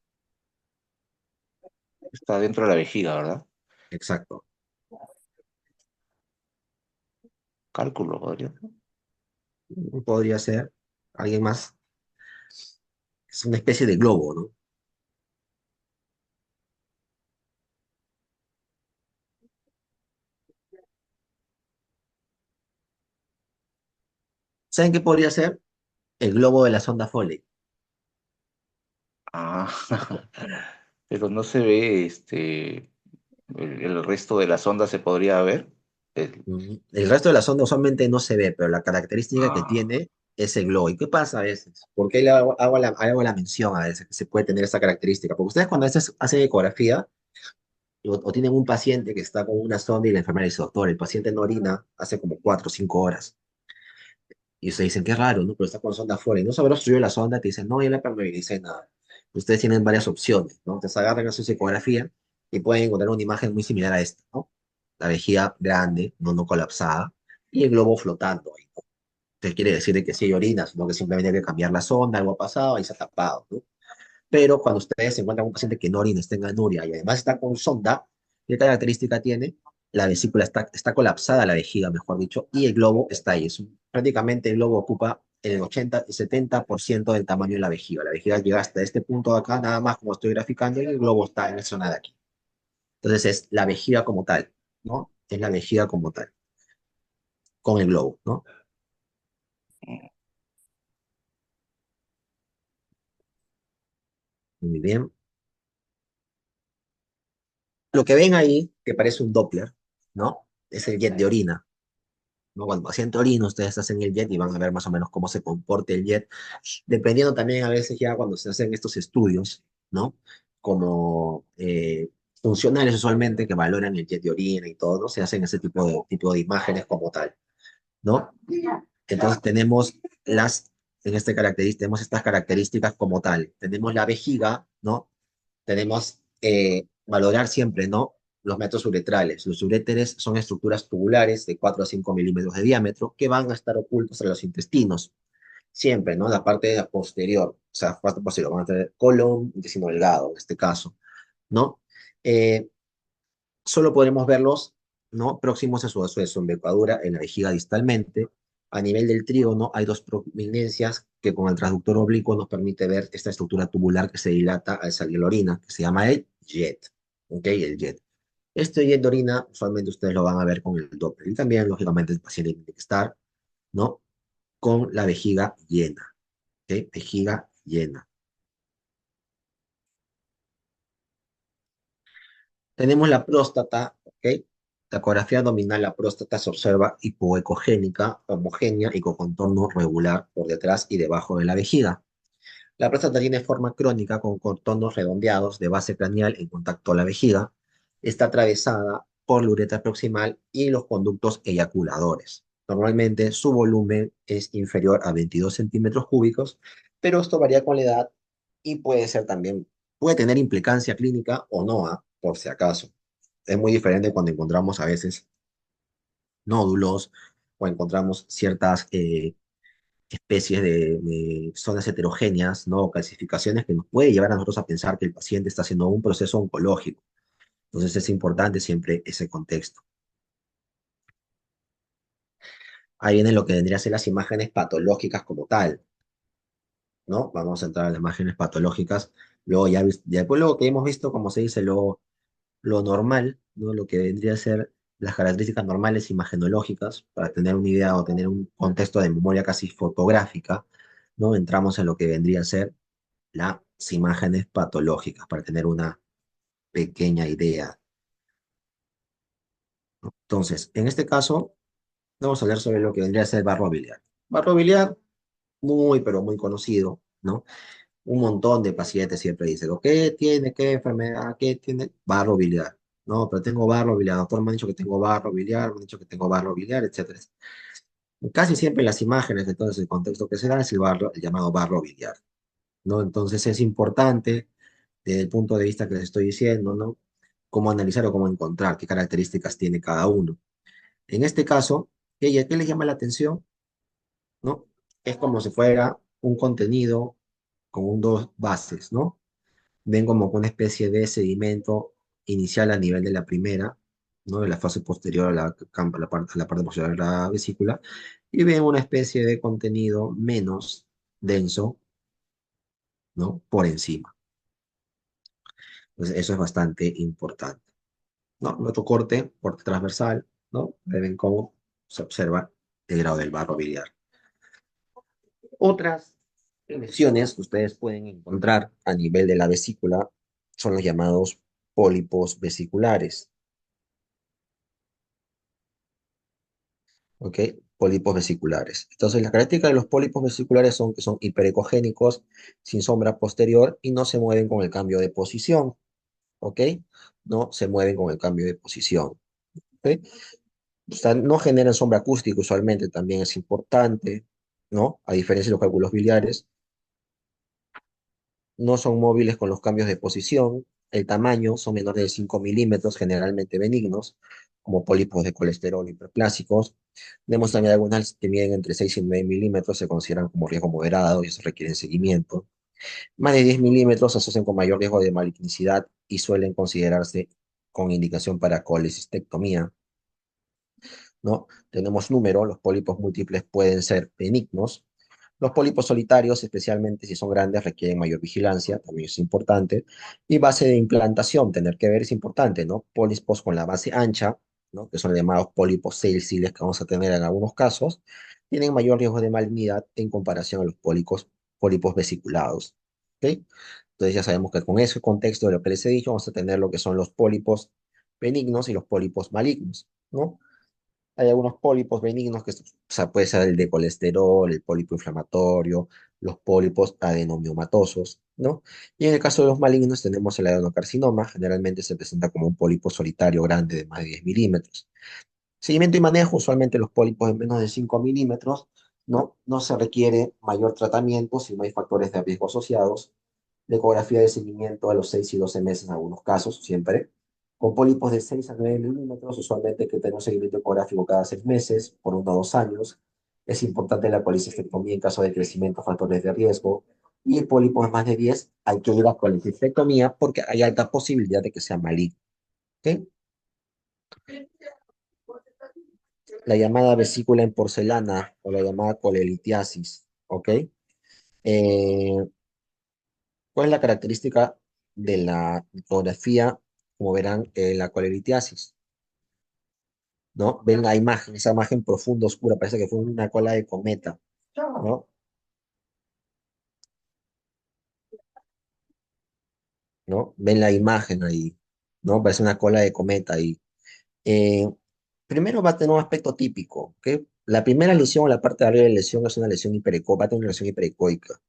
está dentro de la vejiga, ¿verdad? Exacto. Cálculo, podría ser. Podría ser alguien más. Es una especie de globo, ¿no? ¿Saben qué podría ser? El globo de la sonda Foley. Ah, pero no se ve el resto de la sonda se podría ver. El- El resto de la sonda usualmente no se ve, pero la característica que ah, tiene es el globo. ¿Y qué pasa a veces? ¿Por qué le hago la mención a veces que se puede tener esa característica? Porque ustedes cuando a veces hacen ecografía o tienen un paciente que está con una sonda y la enfermera dice, doctor, el paciente no orina hace como 4 o 5 horas. Y ustedes dicen, qué raro, ¿no? Pero está con sonda afuera. Y no se habrá obstruido la sonda, te dicen, no, ya la permeabilicé nada. Ustedes tienen varias opciones, ¿no? Entonces agarran a su ecografía y pueden encontrar una imagen muy similar a esta, ¿no? La vejiga grande, no colapsada, y el globo flotando ahí, ¿no? Entonces quiere decir de que sí hay orina, sino que simplemente hay que cambiar la sonda, algo ha pasado y se ha tapado, ¿no? Pero cuando ustedes se encuentran con un paciente que no orina, está en anuria y además está con sonda, ¿qué característica tiene? La vesícula está colapsada, la vejiga, mejor dicho, y el globo está ahí. Prácticamente el globo ocupa el 80 y 70% del tamaño de la vejiga. La vejiga llega hasta este punto de acá, nada más como estoy graficando, y el globo está en la zona de aquí. Entonces es la vejiga como tal, ¿no? Es la vejiga como tal, con el globo, ¿no? Muy bien. Lo que ven ahí, que parece un Doppler, ¿no? Es el jet de orina. ¿No? Cuando el paciente orina, ustedes hacen el jet y van a ver más o menos cómo se comporta el jet, dependiendo también a veces ya cuando se hacen estos estudios, ¿no? Como funcionales usualmente que valoran el jet de orina y todo, ¿no? Se hacen ese tipo de imágenes como tal, ¿no? Entonces en tenemos estas características como tal. Tenemos la vejiga, ¿no? Tenemos valorar siempre, ¿no? Los métodos uretrales. Los uréteres son estructuras tubulares de 4 a 5 milímetros de diámetro que van a estar ocultos en los intestinos. Siempre, ¿no? La parte posterior, o sea, parte posterior, van a tener colon, intestino delgado, en este caso, ¿no? Eh, Solo podremos verlos ¿no? Próximos a su desembocadura en la vejiga distalmente. A nivel del trígono hay dos prominencias que con el transductor oblicuo nos permite ver esta estructura tubular que se dilata al salir la orina, que se llama el jet, ¿ok? El jet. Este jet de orina, usualmente ustedes lo van a ver con el Doppler y también, lógicamente, el paciente tiene que estar, ¿no? Con la vejiga llena, ¿ok? Vejiga llena. Tenemos la próstata, ¿ok? La ecografía abdominal, la próstata se observa hipoecogénica, homogénea y con contorno regular por detrás y debajo de la vejiga. La próstata tiene forma crónica con contornos redondeados de base craneal en contacto a la vejiga. Está atravesada por la uretra proximal y los conductos eyaculadores. Normalmente su volumen es inferior a 22 centímetros cúbicos, pero esto varía con la edad y puede ser también, puede tener implicancia clínica o no, por si acaso. Es muy diferente cuando encontramos a veces nódulos o encontramos ciertas especies de zonas heterogéneas, ¿no? Calcificaciones que nos puede llevar a nosotros a pensar que el paciente está haciendo un proceso oncológico. Entonces es importante siempre ese contexto. Ahí vienen lo que vendría a ser las imágenes patológicas como tal, ¿no? Vamos a entrar a las imágenes patológicas. Luego ya después luego que hemos visto, como se dice, lo normal, ¿no? Lo que vendría a ser las características normales imagenológicas, para tener una idea o tener un contexto de memoria casi fotográfica, ¿no? Entramos en lo que vendría a ser las imágenes patológicas para tener una pequeña idea. Entonces, en este caso, vamos a hablar sobre lo que vendría a ser el barro biliar. Barro biliar, muy, pero muy conocido, ¿no? Un montón de pacientes siempre dicen, ¿qué tiene? ¿Qué enfermedad? ¿Qué tiene? Barro biliar. No, pero tengo barro biliar. Doctor, me han dicho que tengo barro biliar, me han dicho que tengo barro biliar, etcétera. Casi siempre las imágenes, entonces el contexto que se da es el llamado barro biliar, ¿no? Entonces es importante desde el punto de vista que les estoy diciendo, ¿no? Cómo analizar o cómo encontrar qué características tiene cada uno. En este caso, ¿qué les llama la atención? ¿No? Es como si fuera un contenido con dos bases, ¿no? Ven como una especie de sedimento inicial a nivel de la primera, ¿no? De la fase posterior a a la parte posterior de la vesícula, y ven una especie de contenido menos denso, ¿no? Por encima. Entonces, eso es bastante importante. ¿No? Nuestro corte transversal, ¿no? Ven cómo se observa el grado del barro biliar. Otras lesiones que ustedes pueden encontrar a nivel de la vesícula son los llamados pólipos vesiculares, ¿ok? Pólipos vesiculares. Entonces, las características de los pólipos vesiculares son que son hiperecogénicos, sin sombra posterior y no se mueven con el cambio de posición, ¿ok? No se mueven con el cambio de posición, ¿ok? O sea, no generan sombra acústica usualmente, también es importante, ¿no? A diferencia de los cálculos biliares, no son móviles con los cambios de posición, el tamaño son menores de 5 milímetros, generalmente benignos, como pólipos de colesterol hiperplásicos. Vemos también algunas que miden entre 6 y 9 milímetros, se consideran como riesgo moderado y eso requieren seguimiento. Más de 10 milímetros se asocian con mayor riesgo de malignicidad y suelen considerarse con indicación para colecistectomía, ¿no? Tenemos número, los pólipos múltiples pueden ser benignos. Los pólipos solitarios, especialmente si son grandes, requieren mayor vigilancia, también es importante. Y base de implantación, tener que ver es importante, ¿no? Pólipos con la base ancha, ¿no? Que son los llamados pólipos salicyliales que vamos a tener en algunos casos, tienen mayor riesgo de malignidad en comparación a los pólipos vesiculados. ¿Ok? Entonces ya sabemos que con ese contexto de lo que les he dicho, vamos a tener lo que son los pólipos benignos y los pólipos malignos, ¿no? Hay algunos pólipos benignos que, o sea, puede ser el de colesterol, el pólipo inflamatorio, los pólipos adenomiomatosos, ¿no? Y en el caso de los malignos tenemos el adenocarcinoma, generalmente se presenta como un pólipo solitario grande de más de 10 milímetros. Seguimiento y manejo, usualmente los pólipos de menos de 5 milímetros, ¿no? No se requiere mayor tratamiento si no hay factores de riesgo asociados. La ecografía de seguimiento a los 6 y 12 meses en algunos casos, siempre. Con pólipos de 6 a 9 milímetros, usualmente hay que tener un seguimiento ecográfico cada 6 meses, por 1 o 2 años. Es importante la colecistectomía en caso de crecimiento, factores de riesgo. Y el pólipo de más de 10, hay que ir a colecistectomía porque hay alta posibilidad de que sea maligno. ¿Ok? la llamada vesícula en porcelana o la llamada colelitiasis, ¿ok? ¿Cuál es la característica de la ecografía? Como verán, la colelitiasis, ¿no? Ven la imagen, esa imagen profunda, oscura, parece que fue una cola de cometa, ¿no? ¿No? Ven la imagen ahí, ¿no? Parece una cola de cometa ahí. Eh, Primero va a tener un aspecto típico, ¿ok? La primera lesión o la parte de arriba de la lesión es una lesión hipereco, va a tener una lesión hiperecoica.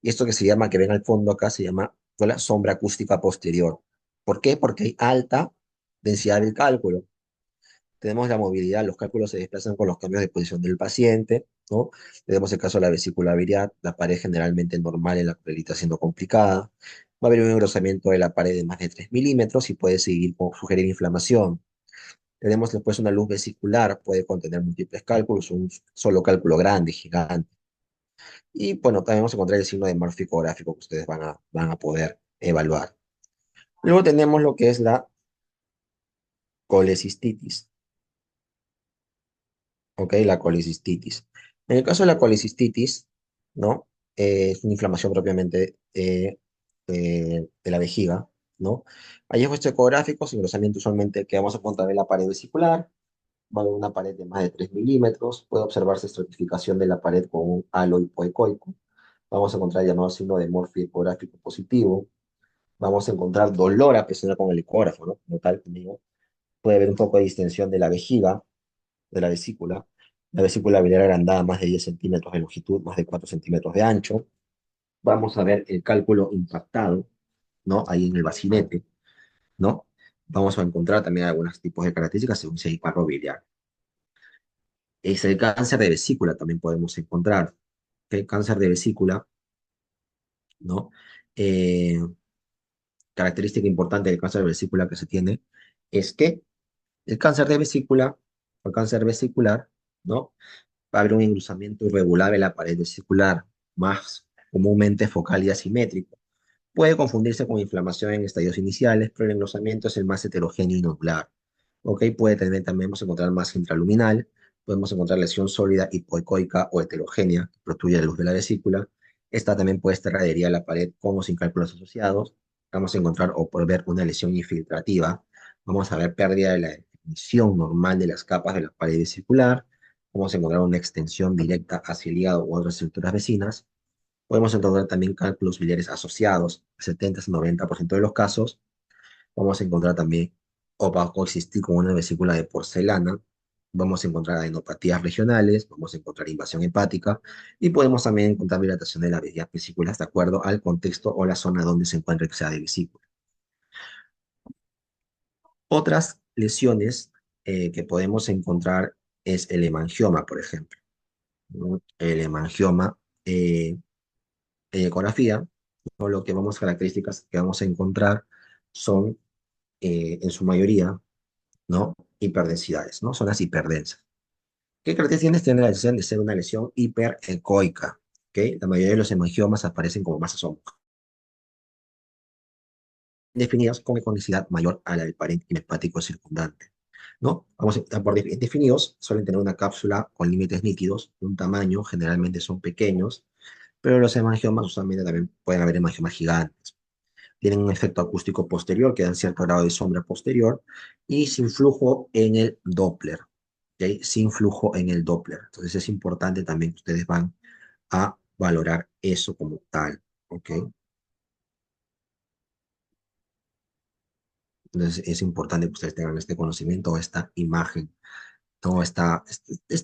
Y esto que se llama, que ven al fondo acá, se llama la sombra acústica posterior. ¿Por qué? Porque hay alta densidad del cálculo. Tenemos la movilidad, los cálculos se desplazan con los cambios de posición del paciente, ¿no? Tenemos el caso de la vesícula biliar, la pared generalmente normal en la está siendo complicada. Va a haber un engrosamiento de la pared de más de 3 milímetros y puede seguir sugerir inflamación. Tenemos después una luz vesicular, puede contener múltiples cálculos, un solo cálculo grande, gigante. Y bueno, también vamos a encontrar el signo de morfo gráfico que ustedes van a poder evaluar. Luego tenemos lo que es la colecistitis. ¿Ok? La colicistitis. En el caso de la colicistitis, ¿no? Es una inflamación propiamente de la vejiga, ¿no? Hallazgos ecográficos, engrosamiento usualmente que vamos a encontrar en la pared vesicular, va a haber una pared de más de 3 milímetros, puede observarse estratificación de la pared con un halo hipoecoico, vamos a encontrar el llamado signo de morfio ecográfico positivo, vamos a encontrar dolor a presionar con el ecógrafo, ¿no? Como tal, digo, puede haber un poco de distensión de la vejiga, de la vesícula biliar agrandada más de 10 centímetros de longitud, más de 4 centímetros de ancho. Vamos a ver el cálculo impactado, ¿no? Ahí en el bacinete, ¿no? Vamos a encontrar también algunos tipos de características según si hay paro biliar. Es el cáncer de vesícula también podemos encontrar. El cáncer de vesícula, ¿no? Eh, Característica importante del cáncer de vesícula que se tiene es que el cáncer de vesícula o cáncer vesicular, ¿no? Va a haber un engrosamiento irregular en la pared vesicular, más comúnmente focal y asimétrico. Puede confundirse con inflamación en estadios iniciales, pero el engrosamiento es el más heterogéneo y nodular. ¿Ok? Puede tener también, vamos a encontrar más intraluminal, podemos encontrar lesión sólida hipoecoica o heterogénea, que protruye la luz de la vesícula. Esta también puede estar adherida a la pared con o sin cálculos asociados. Vamos a encontrar o por ver una lesión infiltrativa. Vamos a ver pérdida de la definición normal de las capas de la pared vesicular. Vamos a encontrar una extensión directa hacia el hígado u otras estructuras vecinas. Podemos encontrar también cálculos biliares asociados, 70-90% de los casos. Vamos a encontrar también, o va a coexistir con una vesícula de porcelana. Vamos a encontrar adenopatías regionales, vamos a encontrar invasión hepática y podemos también encontrar dilatación de las vesículas de acuerdo al contexto o la zona donde se encuentre que sea de vesícula. Otras lesiones que podemos encontrar es el hemangioma, por ejemplo, ¿no? El hemangioma en ecografía, ¿no? Lo que vamos, características que vamos a encontrar son, en su mayoría, ¿no? Hiperdensidades, ¿no? Son las hiperdensas. ¿Qué características tiene la lesión de ser una lesión hiperecoica? ¿Ok? La mayoría de los hemangiomas aparecen como masas definidas con iconicidad mayor a la del parénquima hepático circundante, ¿no? Vamos a empezar por definidos, suelen tener una cápsula con límites nítidos, un tamaño, generalmente son pequeños, pero los hemangiomas usualmente también pueden haber hemangiomas gigantes. Tienen un efecto acústico posterior que dan cierto grado de sombra posterior y sin flujo en el Doppler, ¿ok? Sin flujo en el Doppler. Entonces es importante también que ustedes van a valorar eso como tal, ¿ok? Entonces es importante que ustedes tengan este conocimiento, esta imagen, todo está,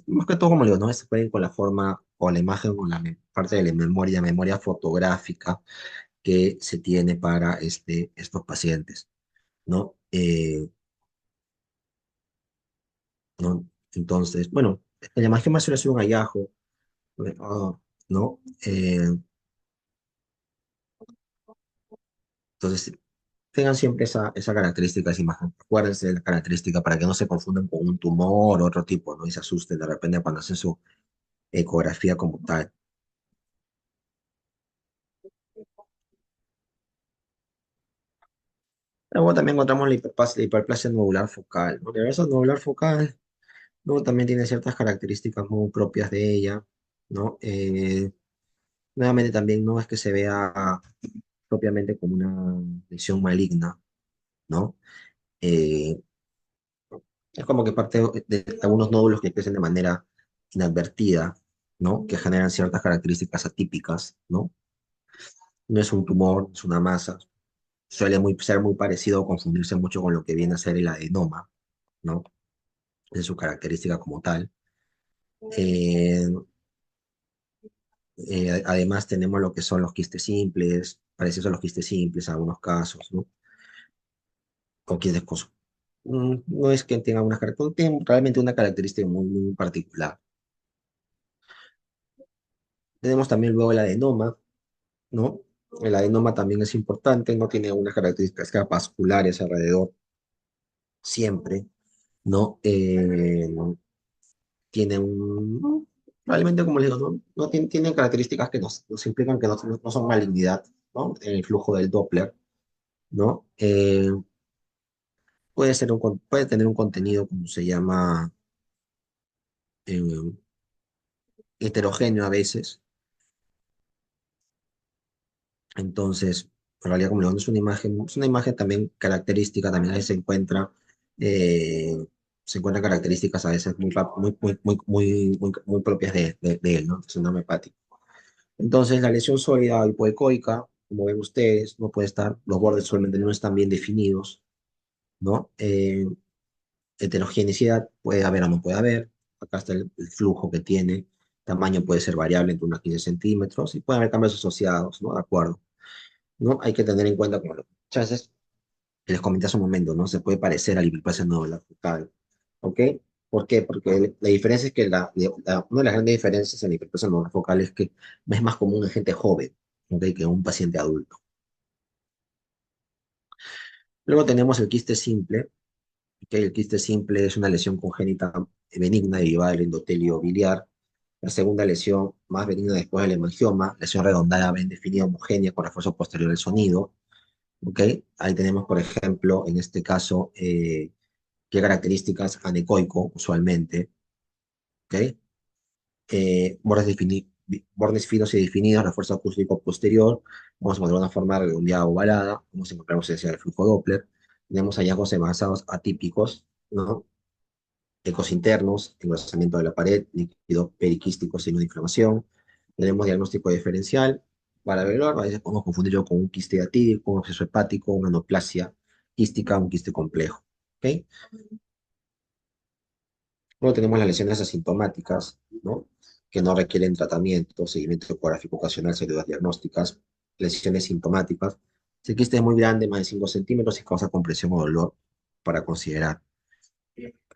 más que todo como le digo, no se pueden con la forma o la imagen o la parte de la memoria fotográfica que se tiene para estos pacientes, ¿no? ¿No? Entonces, bueno, la imagen más suele ser un hallazgo, ¿no? Entonces, tengan siempre esa característica, esa imagen. Acuérdense de la característica para que no se confundan con un tumor o otro tipo, ¿no? Y se asusten de repente cuando hacen su ecografía como tal. Luego también encontramos la hiperplasia nodular focal, ¿no? La hiperplasia nodular focal Luego también tiene ciertas características muy propias de ella, ¿no? Nuevamente también no es que se vea propiamente como una lesión maligna, ¿no? Eh, es como que parte de algunos nódulos que crecen de manera inadvertida, ¿no? Que generan ciertas características atípicas, ¿no? No es un tumor, es una masa. Ser muy parecido o confundirse mucho con lo que viene a ser el adenoma, ¿no? Esa es su característica como tal. Eh, Además tenemos lo que son los quistes simples, parecidos a los quistes simples en algunos casos, ¿no? O quistes no es que tenga una característica, tiene realmente una característica muy, muy particular. Tenemos también luego el adenoma, ¿no? El adenoma también es importante, no tiene unas características vasculares alrededor siempre, ¿no? Tiene un, probablemente como les digo, no tiene características que nos implican que no son malignidad, ¿no? En el flujo del Doppler, ¿no? Puede tener un contenido, como se llama, eh, heterogéneo a veces. Entonces, en realidad, como le digo, no es una imagen también característica, también a veces eh, se encuentran características a veces muy propias de él, ¿no? Es un hepático. Entonces, la lesión sólida hipoecoica, como ven ustedes, no puede estar, los bordes solamente no están bien definidos, ¿no? Heterogeneidad puede haber o no puede haber. Acá está el flujo que tiene. Tamaño puede ser variable entre unos 15 centímetros y puede haber cambios asociados, ¿no? De acuerdo. ¿No? Hay que tener en cuenta, como muchas veces les comenté hace un momento, ¿no? Se puede parecer al hiperplasia nodular focal. ¿Ok? ¿Por qué? Porque la diferencia es que una de las grandes diferencias en la hiperplasia nodular focal es que es más común en gente joven, ¿ok? Que en un paciente adulto. Luego tenemos el quiste simple, ¿ok? El quiste simple es una lesión congénita benigna derivada del endotelio biliar. La segunda lesión, más benigna después del hemangioma, lesión redondada, bien definida, homogénea, con refuerzo posterior del sonido. ¿Ok? Ahí tenemos, por ejemplo, en este caso, qué características anecoico, usualmente. ¿Ok? Bordes finos y definidos, refuerzo acústico posterior. Vamos a encontrar una forma redondeada ovalada. Vamos a encontrar ausencia del flujo Doppler. Tenemos hallazgos envasados atípicos, ¿no? Ecos internos, engrosamiento de la pared, líquido periquístico, signo de inflamación. Tenemos diagnóstico diferencial. Para verlo, a veces podemos confundirlo con un quiste atípico, un absceso hepático, una neoplasia quística, un quiste complejo. ¿Ok? Luego tenemos las lesiones asintomáticas, ¿no? Que no requieren tratamiento, seguimiento ecográfico ocasional, seriedades diagnósticas, lesiones sintomáticas. Si el quiste es muy grande, más de 5 centímetros, y causa compresión o dolor para considerar.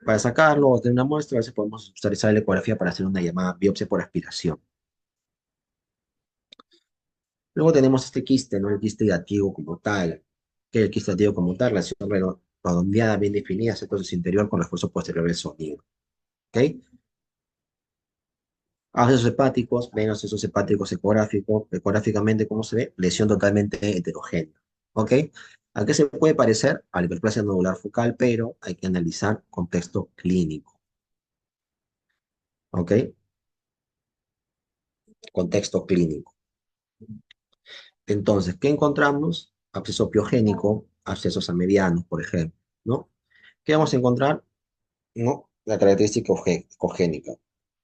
Para sacarlo de una muestra, a veces podemos utilizar la ecografía para hacer una llamada biopsia por aspiración. Luego tenemos este quiste, ¿no? El quiste hidativo como tal, que el quiste hidativo como tal, la lesión redondeada, bien definida, entonces interior con refuerzo posterior del sonido. ¿Ok? Abscesos hepáticos, menos abscesos hepáticos ecográficos, ecográficamente, ¿cómo se ve? Lesión totalmente heterogénea. ¿Ok? ¿A qué se puede parecer? A la hiperplasia nodular focal, pero hay que analizar contexto clínico. ¿Ok? Contexto clínico. Entonces, ¿qué encontramos? Absceso piogénico, abscesos medianos, por ejemplo, ¿no? ¿Qué vamos a encontrar? ¿No? La característica ecogénica.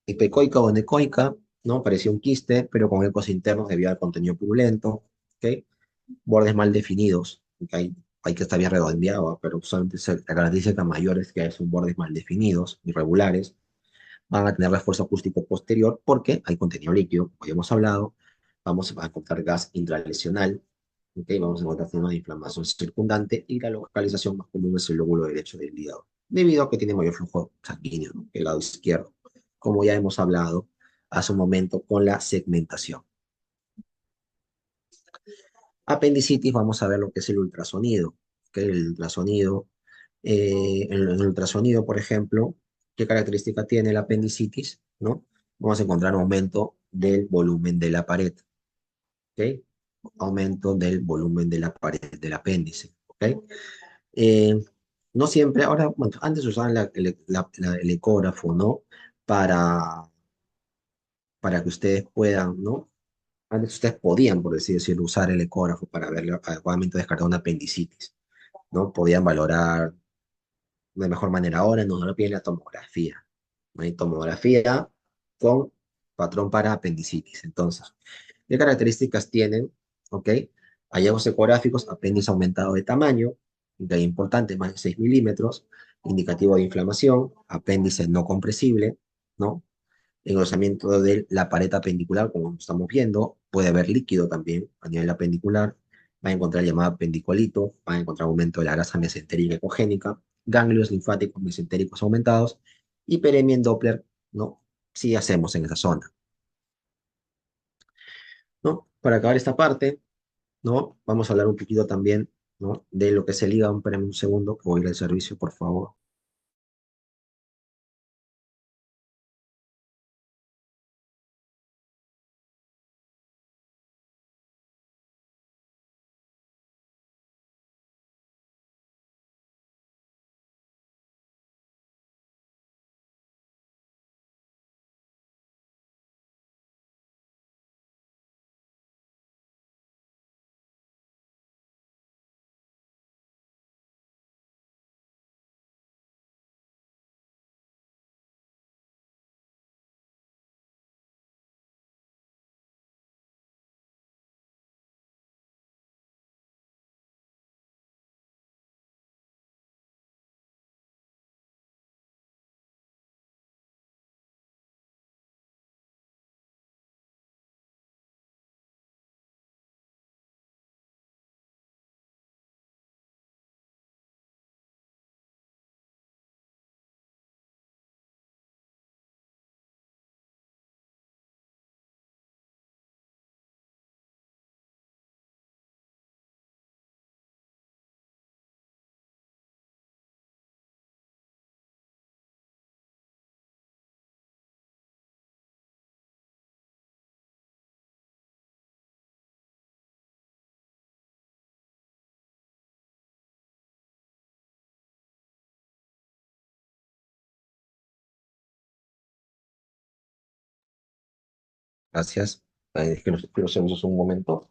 Hipecoica o anecoica, ¿no? Parecía un quiste, pero con ecos internos debido al contenido purulento, ¿ok? Bordes mal definidos, ¿ok? Hay que estar bien redondeado, pero usualmente la característica mayor es que son bordes mal definidos, irregulares, van a tener refuerzo acústico posterior porque hay contenido líquido, como ya hemos hablado, vamos a encontrar gas intralesional, ¿okay? Vamos a encontrar signos de inflamación circundante y la localización más común es el lóbulo derecho del hígado, debido a que tiene mayor flujo sanguíneo, ¿no? Que el lado izquierdo, como ya hemos hablado hace un momento con la segmentación. Apendicitis, vamos a ver lo que es el ultrasonido, ¿ok? El ultrasonido, en el ultrasonido, por ejemplo, ¿qué característica tiene el apendicitis? ¿No? Vamos a encontrar aumento del volumen de la pared, ¿ok? Aumento del volumen de la pared del apéndice, ¿ok? No siempre, ahora, bueno, antes usaban el ecógrafo, ¿no? Para, para que ustedes puedan, ¿no? Antes ustedes podían, por así decirlo, usar el ecógrafo para ver adecuadamente descartar una apendicitis, ¿no? Podían valorar de mejor manera ahora, no lo piden la tomografía, ¿no? Hay tomografía con patrón para apendicitis. Entonces, ¿qué características tienen? ¿Ok? Hallazgos ecográficos, apéndice aumentado de tamaño, de importante, más de 6 milímetros, indicativo de inflamación, apéndice no compresible, ¿no? Engrosamiento de la pared apendicular, como estamos viendo, puede haber líquido también a nivel apendicular, va a encontrar llamada apendicolito, va a encontrar aumento de la grasa mesentérica ecogénica, ganglios linfáticos mesentéricos aumentados, hiperemia en Doppler, ¿no? Sí hacemos en esa zona, ¿no? Para acabar esta parte, ¿no? Vamos a hablar un poquito también, ¿no? De lo que es el hígado. Espérame un segundo, que voy a ir al servicio, por favor. Gracias. Es que los segundos un momento.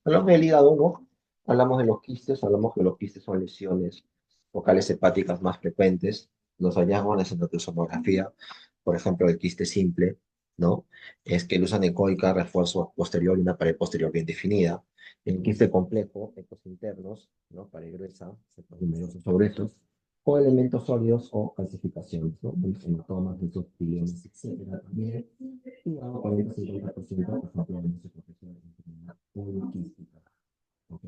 Hablamos del hígado, ¿no? Hablamos de los quistes, hablamos que los quistes son lesiones focales hepáticas más frecuentes. Los hallazgos de sonografía, por ejemplo, el quiste simple, ¿no? Es que luz anecoica, refuerzo posterior y una pared posterior bien definida. El quiste complejo, ecos internos, ¿no? Pared gruesa, septos numerosos sobre estos, o elementos sólidos o calcificaciones, ¿no? Hematomas, mesotiliomas, etcétera. También y a 40-50%, por ejemplo, no se profesiona en enfermedad poliquística. ¿Ok?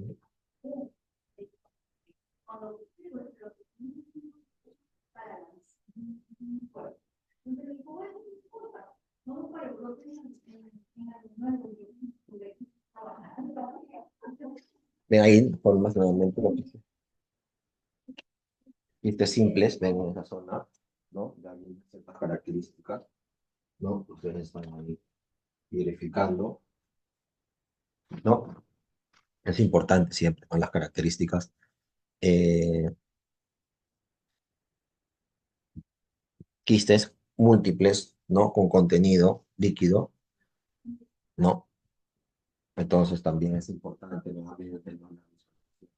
Ven ahí, formas nuevamente lo que quistes simples, ven en esa zona, ¿no? Ya hay ciertas características, ¿no? Ustedes están ahí verificando, ¿no? Es importante siempre, ¿no? Las características. Eh, Quistes múltiples, ¿no? Con contenido líquido, ¿no? Entonces también es importante nuevamente, ¿no?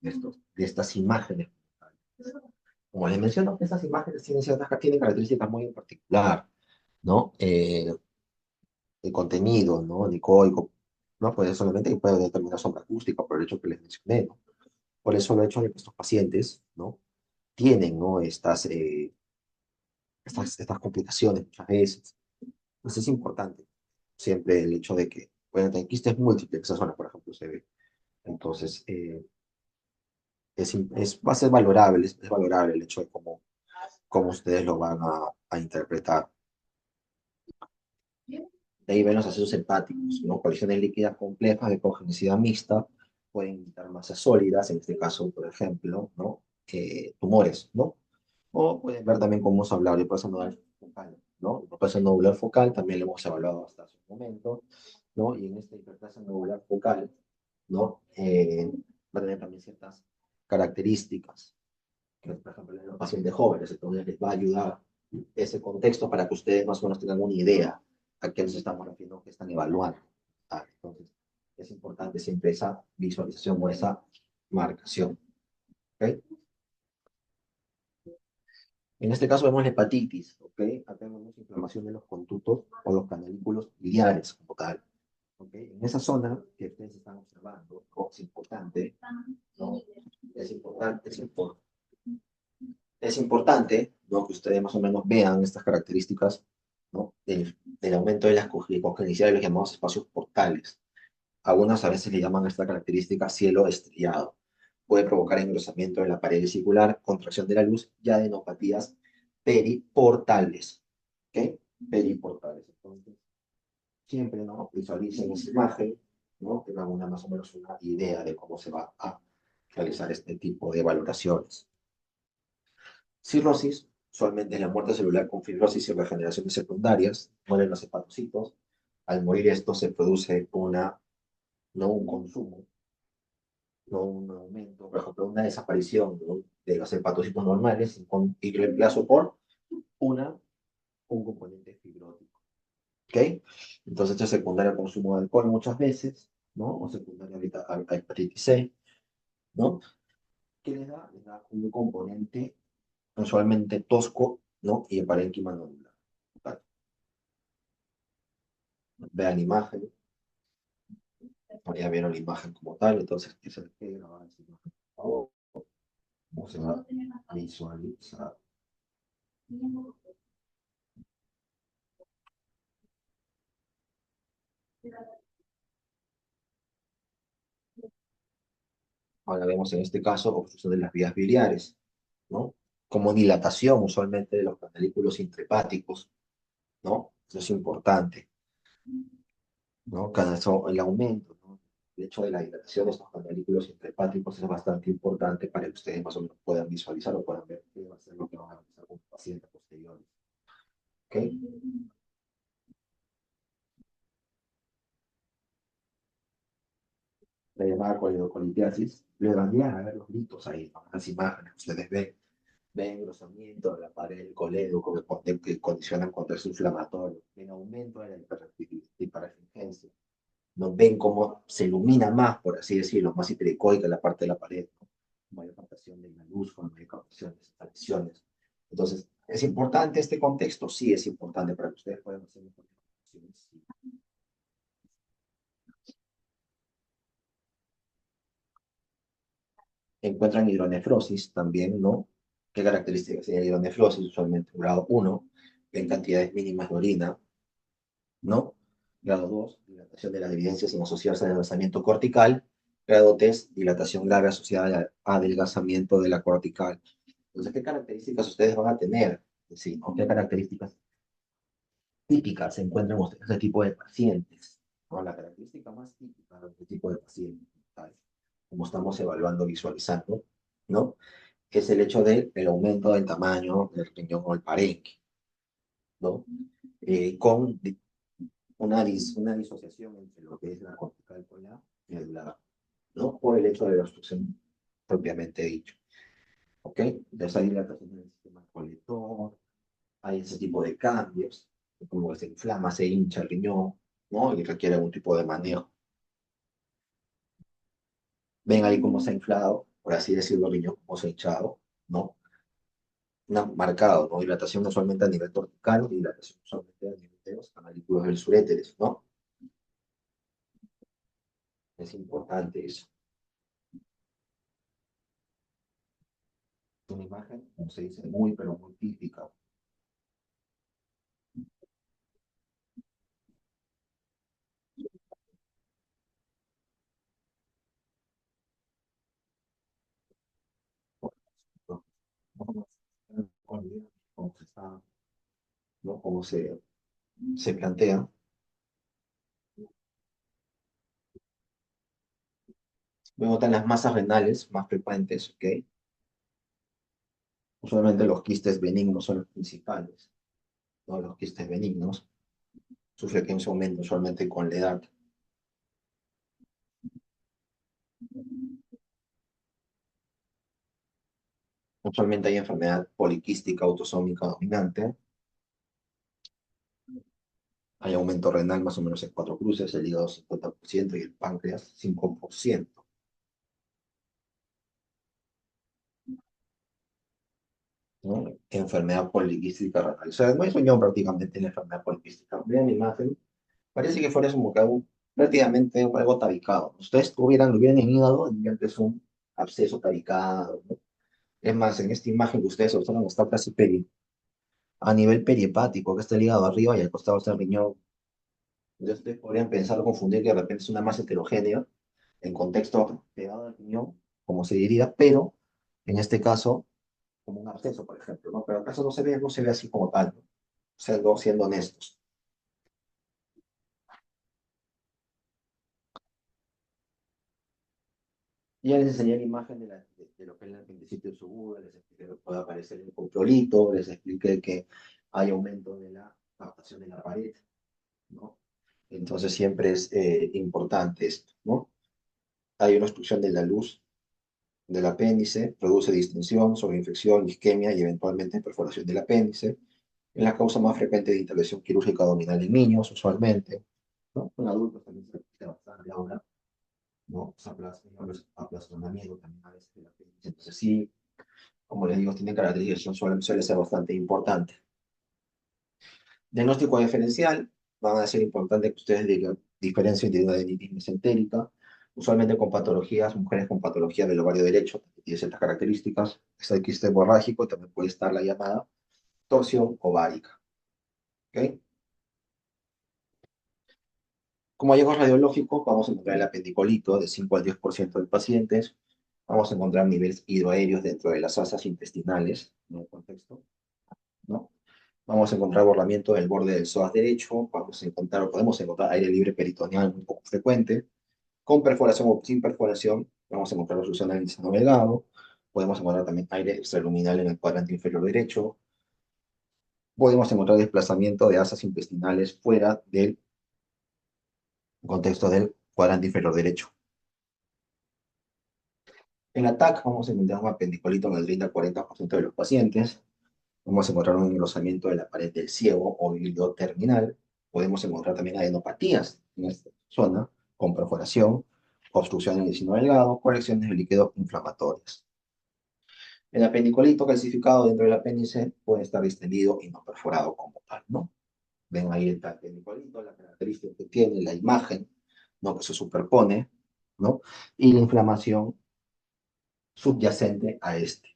De estas imágenes. Como les menciono, estas imágenes tienen características muy en particular, ¿no? El contenido, ¿no? Dicoico, ¿no? Puede solamente que puede determinar sombra acústica por el hecho que les mencioné, ¿no? Por eso el hecho de que estos pacientes, ¿no? Tienen, ¿no? Estas complicaciones muchas veces. Entonces es importante siempre el hecho de que pueden tener quistes múltiples, esa zona, por ejemplo, se ve. Entonces, va a ser valorable, es valorable el hecho de cómo ustedes lo van a interpretar. De ahí ven los accesos hepáticos, ¿no? Colisiones líquidas complejas de congenicidad mixta pueden indicar masas sólidas, en este caso, por ejemplo, ¿no? Tumores, ¿no? O pueden ver también cómo hemos hablado de hiperplasia nodular focal, ¿no? Hiperplasia nodular focal también lo hemos evaluado hasta hace un momento, ¿no? Y en esta hiperplasia nodular focal, ¿no? Va a tener también ciertas características. que, por ejemplo, en los pacientes jóvenes, entonces les va a ayudar ese contexto para que ustedes más o menos tengan una idea a qué nos estamos refiriendo, qué están evaluando. Entonces, es importante siempre esa visualización o esa marcación. ¿Ok? En este caso vemos la hepatitis, ¿ok? Acá vemos inflamación de los conductos o los canalículos biliares como tal. ¿Ok? En esa zona que ustedes están observando, ¿no? Es importante, ¿no? Es importante, ¿no? Que ustedes más o menos vean estas características, ¿no? Del aumento de la congenicidad de los llamados espacios portales. Algunas a veces le llaman a esta característica cielo estrellado. Puede provocar engrosamiento de la pared vesicular, contracción de la luz y adenopatías periportales. ¿Ok? Periportales. Entonces, siempre, ¿no? Visualicen esa imagen, ¿no? Tengan una, más o menos una idea de cómo se va a realizar este tipo de valoraciones. Cirrosis, usualmente es la muerte celular con fibrosis y regeneraciones secundarias, mueren los hepatocitos. Al morir esto se produce no un consumo, no un aumento, por ejemplo, una desaparición, ¿no? De los hepatocitos normales y reemplazo por una, un componente fibrótico. ¿Ok? Entonces, esto es secundario al consumo de alcohol muchas veces, ¿no? O secundario a hepatitis C, ¿no? ¿Qué les da? Les da un componente usualmente tosco, ¿no? Y el parénquima nodular. ¿Vale? Vean la imagen, ya vieron la imagen como tal, entonces, ¿qué se les puede grabar esa imagen? Por favor, ¿cómo se va a visualizar? Ahora vemos en este caso obstrucción de las vías biliares, ¿no? Como dilatación usualmente de los canalículos intrahepáticos, ¿no? Eso es importante, ¿no? El aumento, ¿no? El hecho de la dilatación de estos canalículos intrahepáticos es bastante importante para que ustedes más o menos puedan visualizar o puedan ver qué va a ser lo que van a realizar con pacientes posteriores. ¿Ok? La llamada coledocolitiasis, le van a ver los gritos ahí, ¿no? Las imágenes, ustedes ven engrosamiento de la pared del coledo que condicionan contexto inflamatorio, ven aumento de la hiperrefingencia, ¿no? Ven cómo se ilumina más, por así decirlo, más hiperecoica la parte de la pared, ¿no? Mayor captación de la luz, con mayor captación de estas lesiones. Entonces, ¿es importante este contexto? Sí, es importante para que ustedes puedan hacer mejores evaluaciones. Sí. Encuentran hidronefrosis también, ¿no? ¿Qué características tiene la hidronefrosis? Usualmente grado 1, en cantidades mínimas de orina, ¿no? Grado 2, dilatación de las evidencias sin asociarse al adelgazamiento cortical. Grado 3, dilatación grave asociada al adelgazamiento de la cortical. Entonces, ¿qué características ustedes van a tener? Sí, ¿o qué características típicas se encuentran en este tipo de pacientes? ¿No? La característica más típica de este tipo de pacientes, ¿tal? Como estamos evaluando, visualizando, ¿no? Es el hecho del aumento del tamaño del riñón o el parenque, ¿no? Con una disociación entre lo que es la cortical con la medular, ¿no? Por el hecho de la obstrucción propiamente dicho, ¿ok? Entonces hay dilatación del sistema colector, hay ese tipo de cambios, como que se inflama, se hincha el riñón, ¿no? Y requiere algún tipo de manejo. Ven ahí cómo se ha inflado, por así decirlo, el riñón, cómo se ha hinchado, ¿no? Marcado, ¿no? Dilatación usualmente a nivel cortical, dilatación usualmente a nivel de los canalículos del suréteres, ¿no? Es importante eso. Una imagen, como se dice, muy, pero muy típica. ¿No? Cómo se está, ¿no? Cómo se plantea. Luego están las masas renales más frecuentes, ¿ok? Usualmente los quistes benignos son los principales, ¿no? Los quistes benignos, su frecuencia aumenta usualmente con la edad. Usualmente hay enfermedad poliquística autosómica dominante, hay aumento renal más o menos en 4 cruces, el hígado 50% y el páncreas 5%. ¿No? Enfermedad poliquística renal. O sea, no hay riñón prácticamente en la enfermedad poliquística. Vean la imagen, parece que fuera como que prácticamente algo tabicado. Ustedes lo hubieran en hígado, dirían que es un absceso tabicado, ¿no? Es más, en esta imagen que ustedes observan está casi a nivel perihepático, que está el hígado arriba y al costado está el riñón. Entonces ustedes podrían pensar o confundir que de repente es una masa heterogénea en contexto pegado al riñón, como se diría, pero en este caso como un absceso, por ejemplo, ¿no? Pero acaso no se ve así como tal, ¿no? Siendo honestos. Ya les enseñé la imagen de lo que es el apendicitis subura, les expliqué que puede aparecer el coprolito, les expliqué que hay aumento de la captación de la pared, ¿no? Entonces siempre es importante esto, ¿no? Hay una obstrucción de la luz del apéndice, produce distensión, sobreinfección, isquemia y eventualmente perforación del apéndice. Es la causa más frecuente de intervención quirúrgica abdominal en niños, usualmente, ¿no? En adultos también se repite bastante ahora, ¿no? Aplastonamiento también a veces del apéndice. Entonces sí, como les digo, tiene caracterización, suele ser bastante importante. Diagnóstico diferencial, van a ser importante que ustedes digan diferencia entre una adenitis mesentérica, usualmente con patologías, mujeres con patología del ovario derecho, que tiene ciertas características, está el quiste hemorrágico, también puede estar la llamada torsión ovárica. ¿Ok? Como hallazgos radiológicos, vamos a encontrar el apendicolito de 5 al 10% de pacientes, vamos a encontrar niveles hidroaéreos dentro de las asas intestinales, en el contexto, ¿no? Vamos a encontrar borramiento del borde del psoas derecho, podemos encontrar aire libre peritoneal muy poco frecuente, con perforación o sin perforación, vamos a encontrar obstrucción del seno delgado, podemos encontrar también aire extraluminal en el cuadrante inferior derecho, podemos encontrar desplazamiento de asas intestinales fuera del contexto del cuadrante inferior derecho. En ATAC vamos a encontrar un apendicolito en el 30 al 40% de los pacientes, vamos a encontrar un engrosamiento de la pared del ciego o hilo terminal. Podemos encontrar también adenopatías en esta zona, con perforación, obstrucción en el seno delgado, colecciones de líquidos inflamatorias. El apendicolito calcificado dentro del apéndice puede estar distendido y no perforado como tal, ¿no? Ven ahí el apendicolito, la característica que tiene, la imagen, ¿no? Que se superpone, ¿no? Y la inflamación subyacente a este.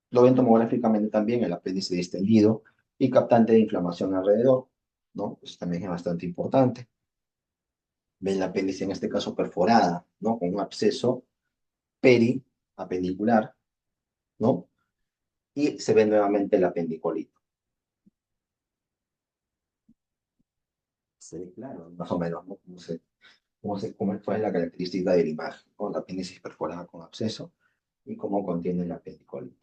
Lo ven tomográficamente también el apéndice distendido y captante de inflamación alrededor, ¿no? Eso también es bastante importante. Ven el apéndice en este caso perforada, ¿no? Con un absceso periapendicular, ¿no? Y se ve nuevamente el apendicolito. Se ve claro, más o menos, ¿no? Cuál es la característica de la imagen, con la apéndice perforada con absceso y cómo contiene el apendicolito.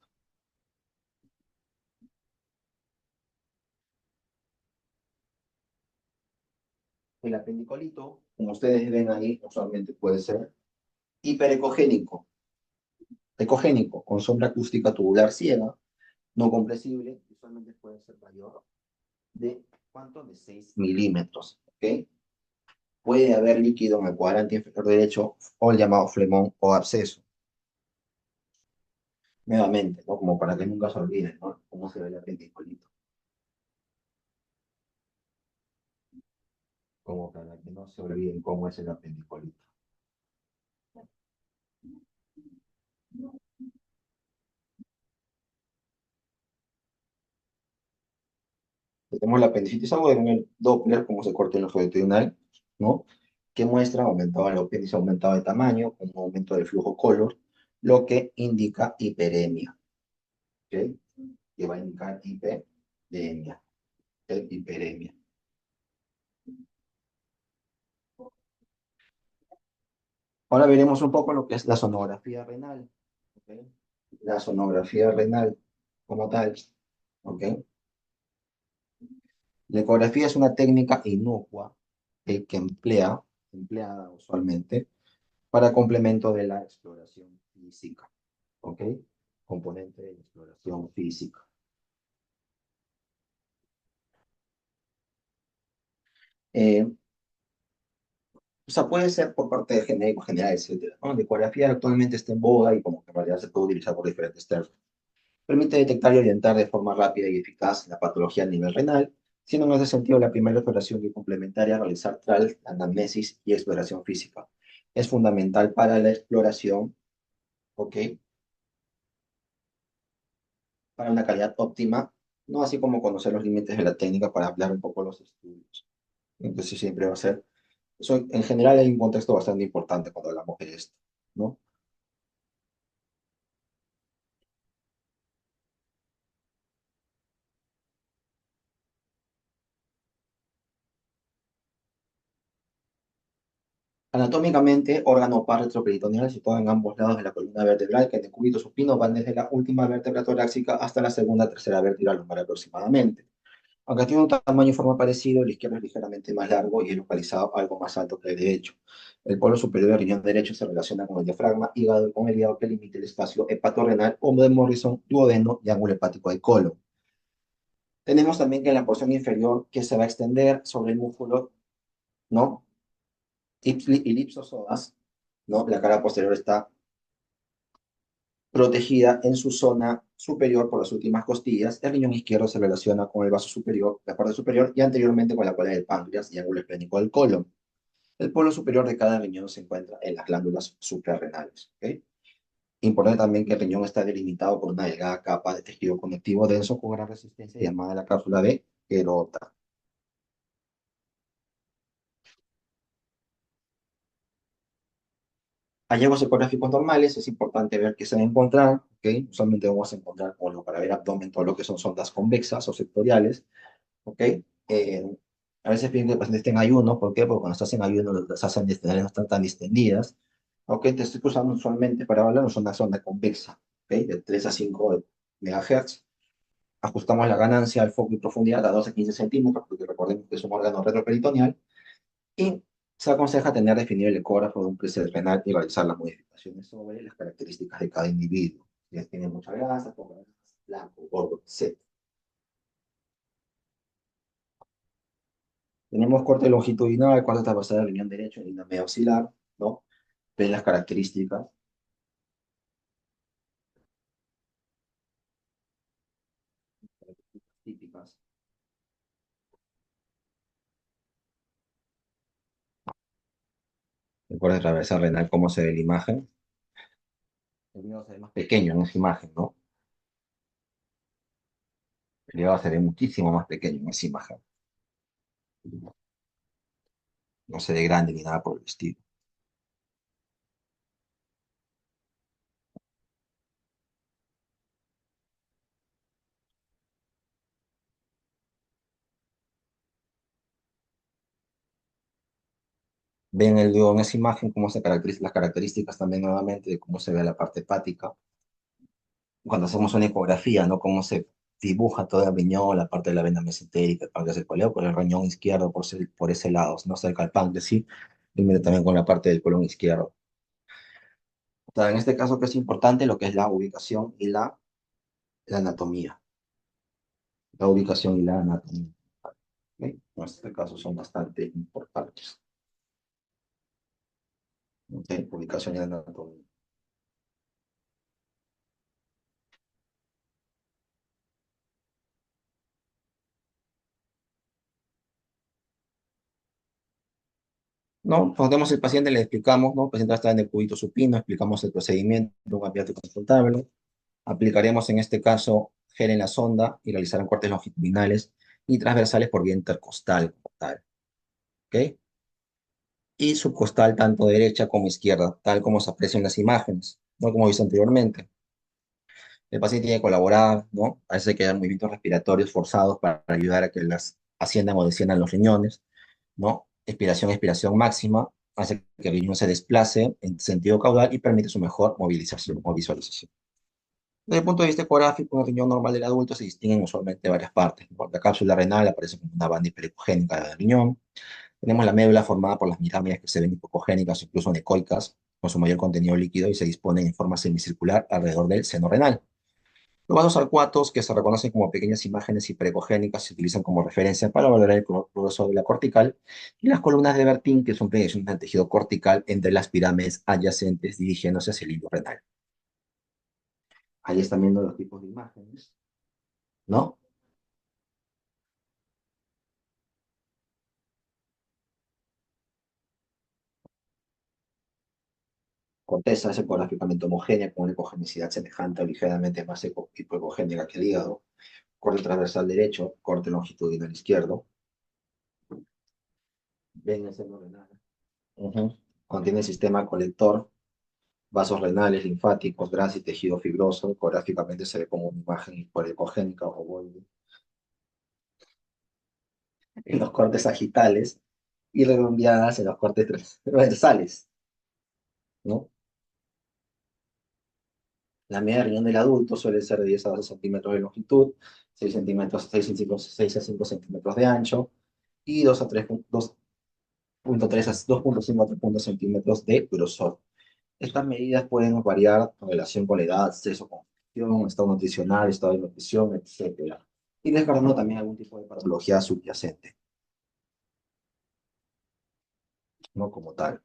El apendicolito, como ustedes ven ahí, usualmente puede ser hiperecogénico, ecogénico, con sombra acústica tubular ciega, no compresible, usualmente puede ser mayor de, ¿cuánto? De 6 milímetros, ¿ok? Puede haber líquido en el cuadrante inferior derecho o el llamado flemón o absceso. Nuevamente, ¿no? Como para que nunca se olviden, ¿no? Cómo se ve el apendicolito. Como para que no se olviden cómo es el apendicolito. Tenemos la apendicitis aguda en el Doppler, como se corta en el longitudinal, ¿no? Que muestra aumentado el apéndice, aumentado de tamaño, con un aumento del flujo color, lo que indica hiperemia, ¿ok? Que va a indicar hiperemia, ¿ok? Hiperemia. Ahora veremos un poco lo que es la sonografía renal, ¿ok? La sonografía renal como tal, ¿ok? La ecografía es una técnica inocua que empleada usualmente para complemento de la exploración física. ¿Ok? Componente de la exploración física. Eh, o sea, puede ser por parte de genéticos generales, etcétera, ¿no? La ecografía actualmente está en boga y como que en realidad se puede utilizar por diferentes términos. Permite detectar y orientar de forma rápida y eficaz la patología a nivel renal, siendo en ese sentido la primera exploración y complementaria a realizar tras la anamnesis y exploración física. Es fundamental para la exploración, ¿ok? Para una calidad óptima, no así como conocer los límites de la técnica para hablar un poco los estudios. Entonces siempre va a ser, eso en general hay un contexto bastante importante cuando hablamos de esto, ¿no? Anatómicamente, órgano par retroperitoneal situado en ambos lados de la columna vertebral, que en el cúbito supino van desde la última vértebra torácica hasta la segunda tercera vértebra lumbar aproximadamente. Aunque tiene un tamaño y forma parecido, el izquierdo es ligeramente más largo y es localizado algo más alto que el derecho. El polo superior del riñón derecho se relaciona con el diafragma, hígado y con el hígado que limita el espacio hepatorrenal, hombro de Morrison, duodeno y ángulo hepático del colon. Tenemos también que en la porción inferior que se va a extender sobre el músculo, ¿no? Ipsosodas, ¿no? La cara posterior está protegida en su zona superior por las últimas costillas. El riñón izquierdo se relaciona con el vaso superior, la parte superior, y anteriormente con la cola del páncreas y ángulo esplénico del colon. El polo superior de cada riñón se encuentra en las glándulas suprarrenales. ¿Ok? Importante también que el riñón está delimitado por una delgada capa de tejido conectivo denso con gran resistencia llamada la cápsula de Gerota. Hallazgos ecográficos normales, es importante ver qué se va a encontrar, ¿ok? Usualmente vamos a encontrar, como para ver abdomen, todo lo que son sondas convexas o sectoriales, ¿ok? A veces piden que el paciente esté en ayuno, ¿por qué? Porque cuando estás en ayuno las asas distendales no están tan distendidas, ¿ok? Te estoy usando usualmente para hablar una sonda convexa, ¿ok? De 3 a 5 MHz. Ajustamos la ganancia al foco y profundidad a 12 a 15 centímetros, porque recordemos que es un órgano retroperitoneal, y se aconseja tener definido el ecógrafo de un preset renal y realizar las modificaciones sobre las características de cada individuo. Si tiene mucha grasa, poca grasa, blanco, gordo, etc. Tenemos corte longitudinal, cuarta está basada en el riñón derecho, en línea media axilar, ¿no? Ven las características típicas. El corte transversal renal, cómo se ve la imagen. El mío se ve más pequeño en esa imagen, ¿no? El hígado se ve muchísimo más pequeño en esa imagen. No se ve grande ni nada por el estilo. Ven luego en esa imagen cómo se caracterizan las características también nuevamente de cómo se ve la parte hepática. Cuando hacemos una ecografía, ¿no? Cómo se dibuja todo el riñón, la parte de la vena mesentérica, el páncreas, el coleo, por el riñón izquierdo, por ese lado, no cerca del páncreas, ¿sí? Y mira también con la parte del colon izquierdo. O sea, en este caso que es importante lo que es la ubicación y la anatomía. La ubicación y la anatomía. ¿Ok? En este caso son bastante importantes. ¿Ok? Ubicación y anatomía. No, ponemos el paciente, le explicamos, ¿no? El paciente va a estar en el cubito supino, explicamos el procedimiento, un ambiente consultable. Aplicaremos en este caso gel en la sonda y realizarán cortes longitudinales y transversales por vía intercostal, como tal, ¿ok? Y subcostal tanto derecha como izquierda, tal como se aprecia en las imágenes, ¿no? Como visto anteriormente. El paciente tiene que colaborar, ¿no? A veces hay que dar movimientos respiratorios forzados para ayudar a que las asciendan o desciendan los riñones, ¿no? Expiración, expiración máxima, hace que el riñón se desplace en sentido caudal y permite su mejor movilización o visualización. Desde el punto de vista ecográfico, en el riñón normal del adulto se distinguen usualmente varias partes, ¿no? La cápsula renal aparece como una banda hipericogénica del riñón. Tenemos la médula formada por las mirámidas que se ven hipocogénicas o incluso necoicas. con su mayor contenido líquido y se disponen en forma semicircular alrededor del seno renal. Los vasos arcuatos, que se reconocen como pequeñas imágenes hiperecogénicas, se utilizan como referencia para valorar el grosor de la cortical, y las columnas de Bertin, que son proyecciones del tejido cortical entre las pirámides adyacentes dirigiéndose hacia el hilo renal. Ahí están viendo los tipos de imágenes, ¿no? Corteza es ecográficamente homogénea, con una ecogenicidad semejante o ligeramente más hipoecogénica que el hígado. Corte transversal derecho, corte longitudinal izquierdo. Ven el seno renal. Ujú. Contiene sistema colector, vasos renales, linfáticos, grasa y tejido fibroso. Ecográficamente se ve como una imagen hipoecogénica o ovoide. En los cortes sagitales y redondeadas en los cortes transversales, ¿no? La media riñón del adulto suele ser de 10 a 12 centímetros de longitud, 6 centímetros, 6 a 5 centímetros de ancho y 2 a 3, 2.3 a 2.5 a 3 centímetros de grosor. Estas medidas pueden variar en relación con la edad, sexo, constitución, estado nutricional, estado de nutrición, etcétera. Y descartando también algún tipo de patología subyacente, no como tal.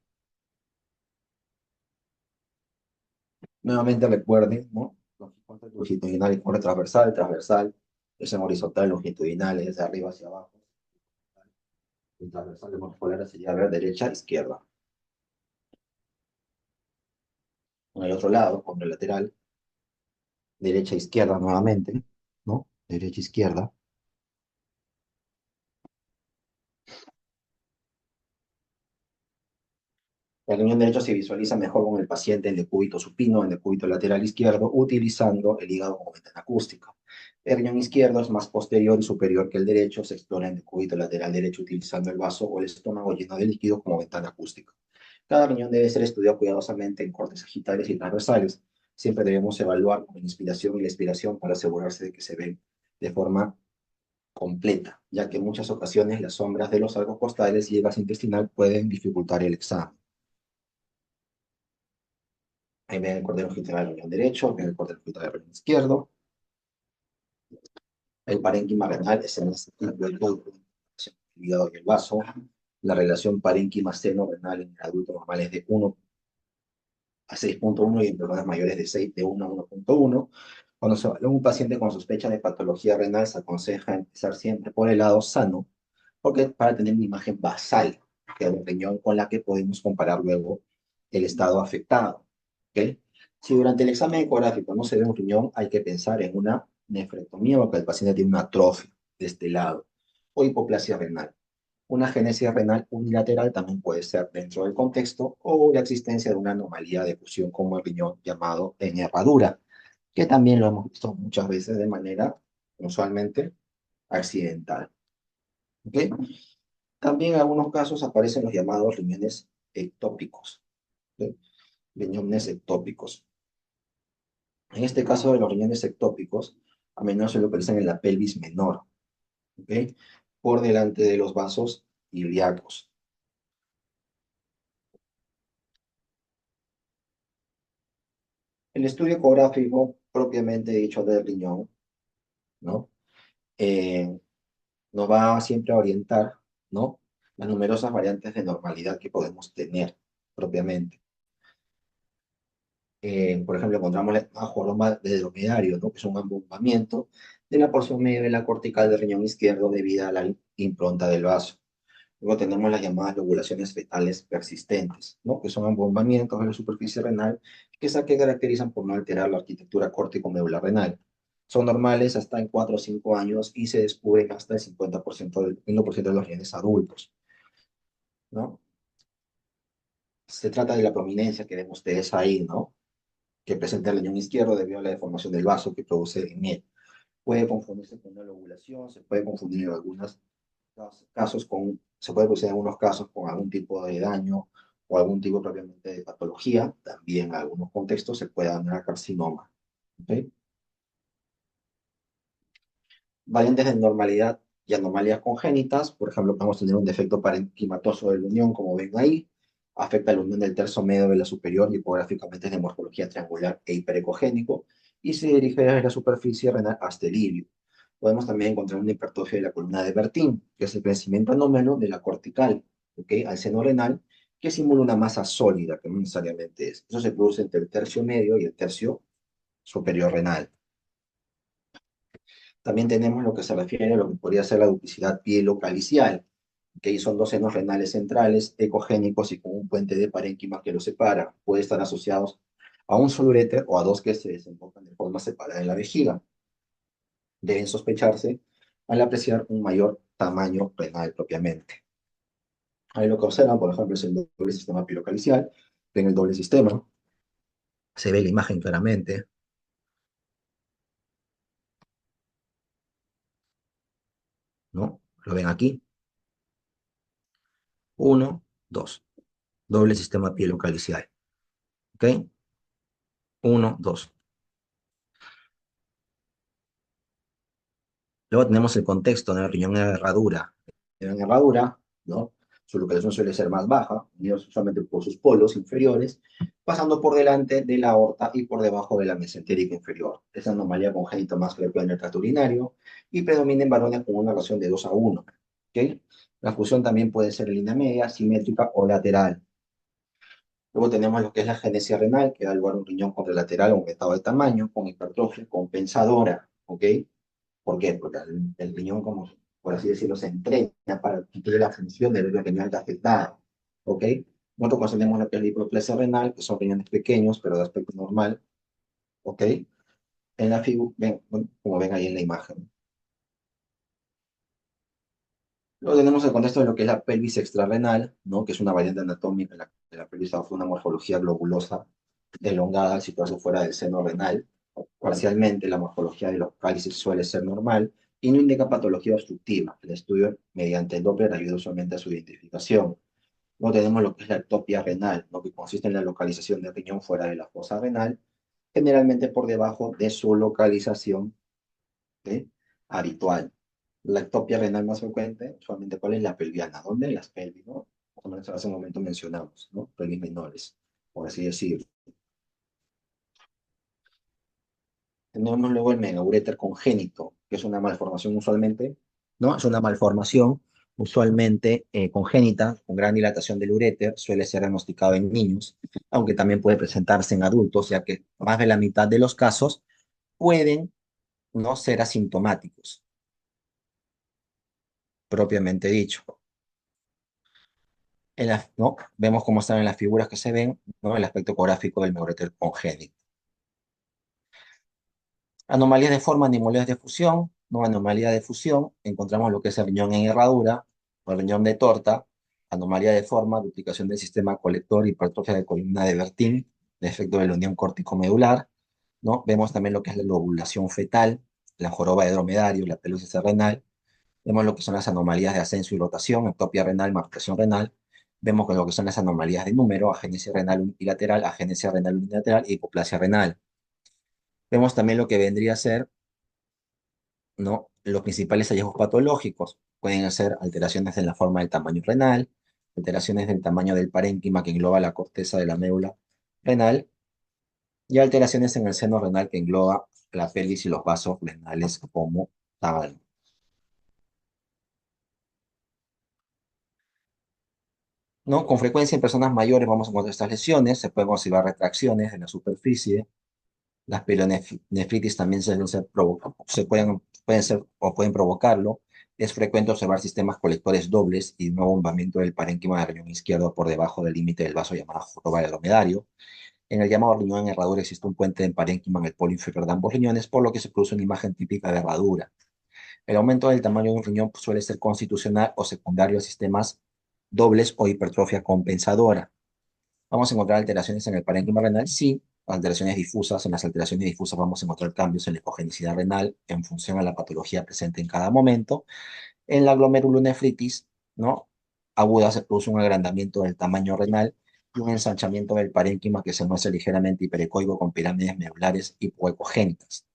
Nuevamente recuerden, ¿no? Los cortes longitudinal y corte transversal, transversal, es en horizontal, longitudinal, es de arriba hacia abajo. El transversal de morfolera sería ver derecha, izquierda. En el otro lado, con el lateral, derecha, izquierda nuevamente, ¿no? Derecha, izquierda. El riñón derecho se visualiza mejor con el paciente en decúbito supino, en decúbito lateral izquierdo, utilizando el hígado como ventana acústica. El riñón izquierdo es más posterior y superior que el derecho, se explora en decúbito lateral derecho utilizando el vaso o el estómago lleno de líquido como ventana acústica. Cada riñón debe ser estudiado cuidadosamente en cortes sagitales y transversales. Siempre debemos evaluar la inspiración y la expiración para asegurarse de que se ven de forma completa, ya que en muchas ocasiones las sombras de los arcos costales y el gas intestinal pueden dificultar el examen. Ahí ven el corte longitudinal del riñón derecho, ven el corte longitudinal del riñón izquierdo. El parénquima renal es el hígado y el vaso. La relación parénquima-seno renal en el adulto normal es de 1 a 6.1 y en personas mayores de 6, de 1 a 1.1. Cuando se evalúa un paciente con sospecha de patología renal, se aconseja empezar siempre por el lado sano, porque para tener una imagen basal del riñón con la que podemos comparar luego el estado afectado. ¿Okay? Si durante el examen ecográfico no se ve un riñón, hay que pensar en una nefrectomía porque el paciente tiene una atrofia de este lado o hipoplasia renal. Una genesia renal unilateral también puede ser dentro del contexto o la existencia de una anomalía de fusión como el riñón llamado en herradura, que también lo hemos visto muchas veces de manera usualmente accidental. ¿Okay? También en algunos casos aparecen los llamados riñones ectópicos. ¿Okay? Riñones ectópicos. En este caso de los riñones ectópicos, a menudo se localizan en la pelvis menor, ¿okay? Por delante de los vasos ilíacos. El estudio ecográfico propiamente dicho del riñón, ¿no? Eh, nos va siempre a orientar, ¿no? Las numerosas variantes de normalidad que podemos tener propiamente. Por ejemplo, encontramos la joroma de dromedario, ¿no? Que es un embombamiento de la porción media de la cortical del riñón izquierdo debido a la impronta del vaso. Luego tenemos las llamadas lobulaciones fetales persistentes, ¿no? Que son embombamientos de la superficie renal que se caracterizan por no alterar la arquitectura córtico-medular renal. Son normales hasta en 4 o 5 años y se descubren hasta el 50% del 1% de los riñones adultos, ¿no? Se trata de la prominencia que ven ustedes ahí, ¿no? Que presenta el riñón izquierdo debido a la deformación del vaso que produce en él. Puede confundirse con una lobulación, se puede confundir en algunos casos con, se puede producir en algunos casos con algún tipo de daño o algún tipo propiamente de patología. También en algunos contextos se puede dar carcinoma. ¿Okay? Variantes de normalidad y anomalías congénitas, por ejemplo, podemos tener un defecto parenquimatoso del riñón, como ven ahí, Afecta la unión del tercio medio de la superior y ecográficamente es de morfología triangular e hiperecogénico y se dirige desde la superficie renal hasta el ilio. Podemos también encontrar una hipertrofia de la columna de Bertin, que es el crecimiento anómalo de la cortical, ¿ok? Al seno renal, que simula una masa sólida, que no necesariamente es. Eso se produce entre el tercio medio y el tercio superior renal. También tenemos lo que se refiere a lo que podría ser la duplicidad pielocalicial, que son dos senos renales centrales, ecogénicos y con un puente de parénquima que los separa. Puede estar asociados a un solo uréter o a dos que se desembocan de forma separada en la vejiga. Deben sospecharse al apreciar un mayor tamaño renal propiamente. Ahí lo que observan, por ejemplo, es el doble sistema pilocalicial. Ven el doble sistema, se ve la imagen claramente, ¿no? Lo ven aquí. Uno, dos. Doble sistema pilocalicial. ¿Ok? Uno, dos. Luego tenemos el contexto de la riñón en herradura. En herradura, ¿no? Su localización suele ser más baja, unidos usualmente por sus polos inferiores, pasando por delante de la aorta y por debajo de la mesentérica inferior. Esta anomalía congénita más frecuente en el tracto urinario y predomina en varones con una relación de 2 a 1. ¿Ok? La fusión también puede ser en línea media, simétrica o lateral. Luego tenemos lo que es la genesia renal, que da lugar a un riñón contralateral aumentado de tamaño, con hipertrofia compensadora. ¿Ok? ¿Por qué? Porque el riñón, como por así decirlo, se entrena para cumplir la función del riñón afectado. ¿Ok? Nosotros conocemos lo que es la hiperplasia renal, que son riñones pequeños, pero de aspecto normal. ¿Ok? En la figura, ven, bueno, como ven ahí en la imagen. Luego tenemos el contexto de lo que es la pelvis extrarrenal, ¿no? Que es una variante anatómica en la que la pelvis fue una morfología globulosa, elongada al situarse fuera del seno renal. Parcialmente, la morfología de los cálices suele ser normal y no indica patología obstructiva. El estudio mediante el Doppler ayuda usualmente a su identificación. Luego tenemos lo que es la ectopia renal, lo que consiste en la localización del riñón fuera de la fosa renal, generalmente por debajo de su localización, ¿sí?, habitual. La ectopia renal más frecuente, usualmente, ¿cuál es? La pelviana. ¿Dónde? En las pelvis, ¿no? Más o menos hace un momento mencionamos, ¿no? Pelvis menores, por así decirlo. Tenemos luego el megauréter congénito, que es una malformación usualmente, ¿no? Es una malformación usualmente congénita, con gran dilatación del uréter, suele ser diagnosticado en niños, aunque también puede presentarse en adultos, ya que más de la mitad de los casos pueden no ser asintomáticos, propiamente dicho. ¿No? Vemos cómo están en las figuras que se ven, ¿no? El aspecto ecográfico del megauréter congénito. Anomalías de forma, anomalías de fusión, no anomalía de fusión, encontramos lo que es el riñón en herradura, o el riñón de torta, anomalía de forma, duplicación del sistema colector, hipertrofia de columna de Bertin, defecto de la unión córtico-medular, ¿no? Vemos también lo que es la lobulación fetal, la joroba de dromedario, la pelusis renal, vemos lo que son las anomalías de ascenso y rotación, ectopia renal, marcación renal, vemos lo que son las anomalías de número, agenesia renal unilateral, agenesia renal unilateral y hipoplasia renal. Vemos también lo que vendría a ser, ¿no? Los principales hallazgos patológicos pueden ser alteraciones en la forma del tamaño renal, alteraciones del tamaño del parénquima que engloba la corteza de la médula renal y alteraciones en el seno renal que engloba la pelvis y los vasos renales como tal. ¿No? Con frecuencia en personas mayores vamos a encontrar estas lesiones, se pueden observar retracciones en la superficie, las pielonefritis también pueden ser o pueden provocarlo. Es frecuente observar sistemas colectores dobles y nuevo bombamiento del parénquima del riñón izquierdo por debajo del límite del vaso llamado joroba del dromedario. En el llamado riñón en herradura existe un puente de parénquima en el polo inferior de ambos riñones, por lo que se produce una imagen típica de herradura. El aumento del tamaño de un riñón suele ser constitucional o secundario a sistemas dobles o hipertrofia compensadora. Vamos a encontrar alteraciones en el parénquima renal, sí, alteraciones difusas. En las alteraciones difusas vamos a encontrar cambios en la ecogenicidad renal en función a la patología presente en cada momento. En la glomerulonefritis, ¿no?, aguda se produce un agrandamiento del tamaño renal y un ensanchamiento del parénquima que se muestra ligeramente hiperecoico con pirámides medulares hipoecogénicas.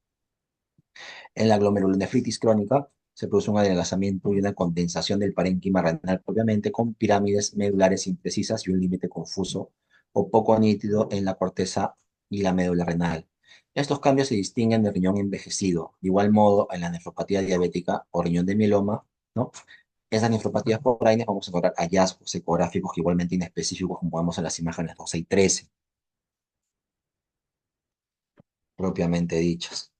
En la glomerulonefritis crónica se produce un adelgazamiento y una condensación del parénquima renal propiamente, con pirámides medulares imprecisas y un límite confuso o poco nítido en la corteza y la médula renal. Estos cambios se distinguen del riñón envejecido. De igual modo, en la nefropatía diabética o riñón de mieloma, ¿no? Esas nefropatías por AINES vamos a encontrar hallazgos ecográficos igualmente inespecíficos, como vemos en las imágenes 12 y 13, propiamente dichas.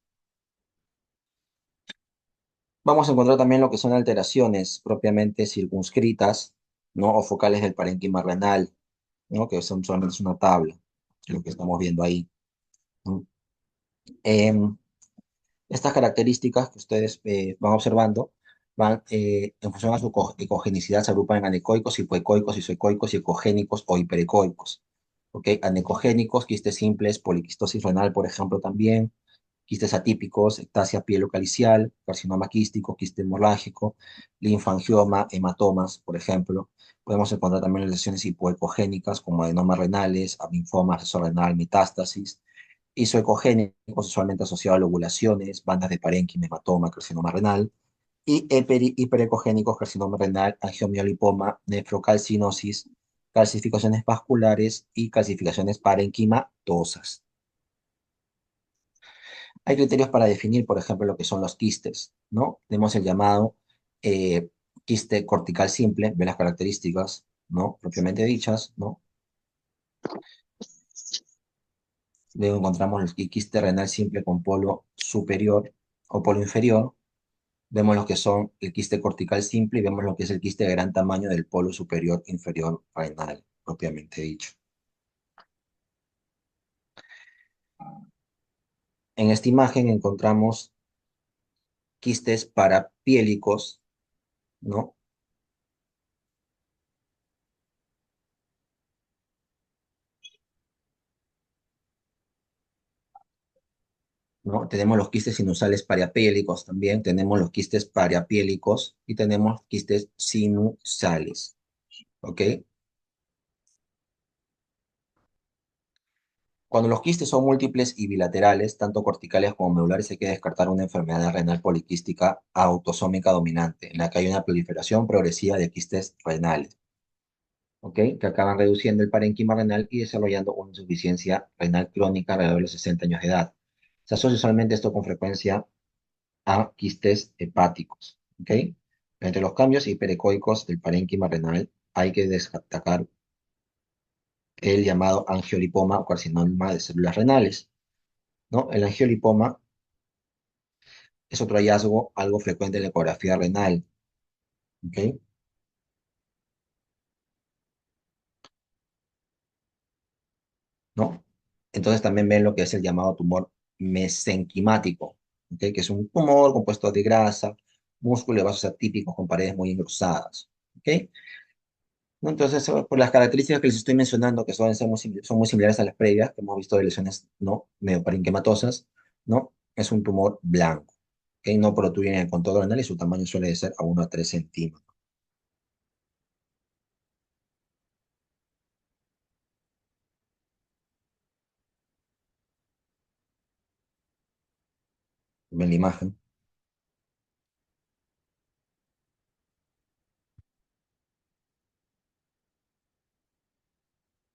Vamos a encontrar también lo que son alteraciones propiamente circunscritas, ¿no? O focales del parénquima renal, ¿no? Que son solamente es una tabla, lo que estamos viendo ahí, ¿no? Em, Estas características que ustedes van observando van, en función a su ecogenicidad, se agrupan en anecoicos, hipoecoicos, isoecoicos y ecogénicos o hiperecoicos. ¿Ok? Anecogénicos, quistes simples, poliquistosis renal, por ejemplo, también, quistes atípicos, ectasia pielocalicial, carcinoma quístico, quiste hemorrágico, linfangioma, hematomas, por ejemplo. Podemos encontrar también lesiones hipoecogénicas como adenomas renales, linfomas, acceso renal, metástasis, isoecogénicos, usualmente asociados a lobulaciones, bandas de parénquima, hematoma, carcinoma renal, y hiperecogénicos, carcinoma renal, angiomiolipoma, nefrocalcinosis, calcificaciones vasculares y calcificaciones parenquimatosas. Hay criterios para definir, por ejemplo, lo que son los quistes, ¿no? Tenemos el llamado eh, quiste cortical simple, ve las características, ¿no? Propiamente dichas, ¿no? Luego encontramos el quiste renal simple con polo superior o polo inferior. Vemos lo que son el quiste cortical simple y vemos lo que es el quiste de gran tamaño del polo superior inferior renal, propiamente dicho. En esta imagen encontramos quistes parapiélicos, ¿no? ¿No? Tenemos los quistes sinusales parapiélicos también, tenemos los quistes parapiélicos y tenemos quistes sinusales, ¿ok? Cuando los quistes son múltiples y bilaterales, tanto corticales como medulares, hay que descartar una enfermedad renal poliquística autosómica dominante, en la que hay una proliferación progresiva de quistes renales, ¿ok? Que acaban reduciendo el parénquima renal y desarrollando una insuficiencia renal crónica alrededor de los 60 años de edad. Se asocia usualmente esto con frecuencia a quistes hepáticos, ¿ok? Entre los cambios hiperecoicos del parénquima renal hay que destacar el llamado angiolipoma o carcinoma de células renales, ¿no? El angiolipoma es otro hallazgo algo frecuente en la ecografía renal, ¿ok? ¿No? Entonces también ven lo que es el llamado tumor mesenquimático, ¿ok? Que es un tumor compuesto de grasa, músculo y vasos atípicos con paredes muy engrosadas, ¿ok? ¿No? Entonces, por las características que les estoy mencionando, que son muy similares a las previas, que hemos visto de lesiones, ¿no? Medio parenquimatosas, ¿no? Es un tumor blanco, ¿ok? No protruye en el contorno renal y su tamaño suele de ser a 1 a 3 centímetros. Ven la imagen,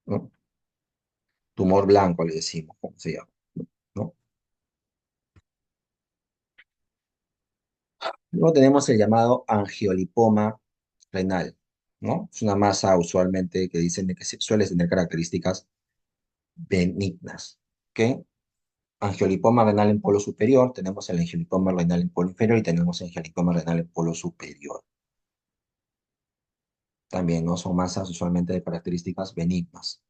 ¿no? Tumor blanco, le decimos, ¿cómo se llama? ¿No? Luego tenemos el llamado angiolipoma renal, ¿no? Es una masa usualmente que dicen de que suele tener características benignas, ¿ok? Angiolipoma renal en polo superior, tenemos el angiolipoma renal en polo inferior y tenemos el angiolipoma renal en polo superior. También no son masas usualmente de características benignas.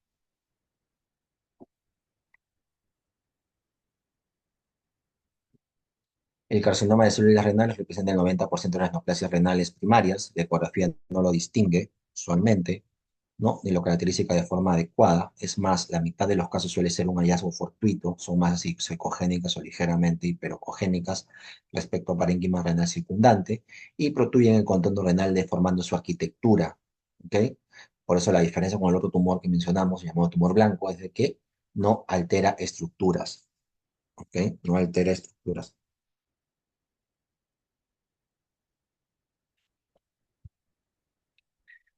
El carcinoma de células renales representa el 90% de las neoplasias renales primarias. La ecografía no lo distingue usualmente, ¿no? Ni lo caracteriza de forma adecuada. Es más, la mitad de los casos suele ser un hallazgo fortuito, son masas icogénicas o ligeramente hiperocogénicas respecto a parénquima renal circundante y protruyen el contorno renal deformando su arquitectura, ¿ok? Por eso la diferencia con el otro tumor que mencionamos, llamado tumor blanco, es de que no altera estructuras, ¿ok? No altera estructuras.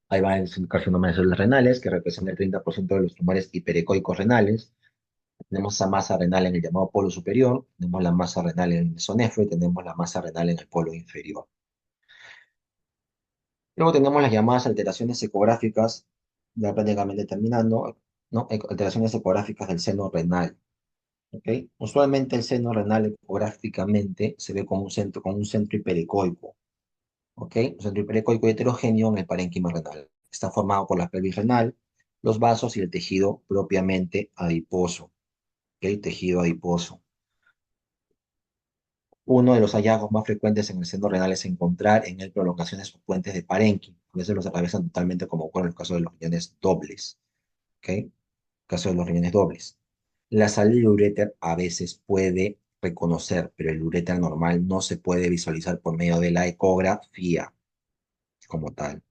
Ahí va el carcinoma de células renales, que representa el 30% de los tumores hiperecoicos renales. Tenemos esa masa renal en el llamado polo superior, tenemos la masa renal en el mesonefro y tenemos la masa renal en el polo inferior. Luego tenemos las llamadas alteraciones ecográficas, ya prácticamente terminando, ¿no? Alteraciones ecográficas del seno renal. ¿Ok? Usualmente el seno renal ecográficamente se ve como un centro hiperecoico. ¿Ok? Un centro hiperecoico heterogéneo en el parénquima renal. Está formado por la pelvis renal, los vasos y el tejido propiamente adiposo. ¿Ok? Tejido adiposo. Uno de los hallazgos más frecuentes en el seno renal es encontrar en él prolongaciones o puentes de parénquima. A veces los atraviesan totalmente, como ocurre en el caso de los riñones dobles. ¿Ok? En el caso de los riñones dobles. La sal del uréter a veces puede reconocer, pero el uréter normal no se puede visualizar por medio de la ecografía como tal.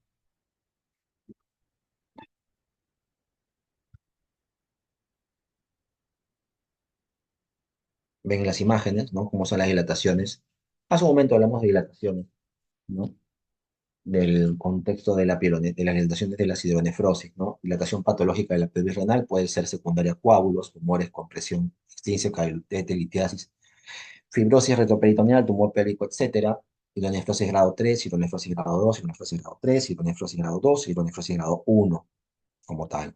Ven las imágenes, ¿no? Cómo son las dilataciones. Hace un momento hablamos de dilataciones, ¿no? Del contexto de de las dilataciones de la hidronefrosis, ¿no? Dilatación patológica de la pelvis renal puede ser secundaria a coágulos, tumores, compresión extrínseca de litiasis, fibrosis retroperitoneal, tumor pélvico, etcétera. Hidronefrosis grado 3, hidronefrosis grado 2, hidronefrosis grado 3, hidronefrosis grado 2, hidronefrosis grado 1, como tal.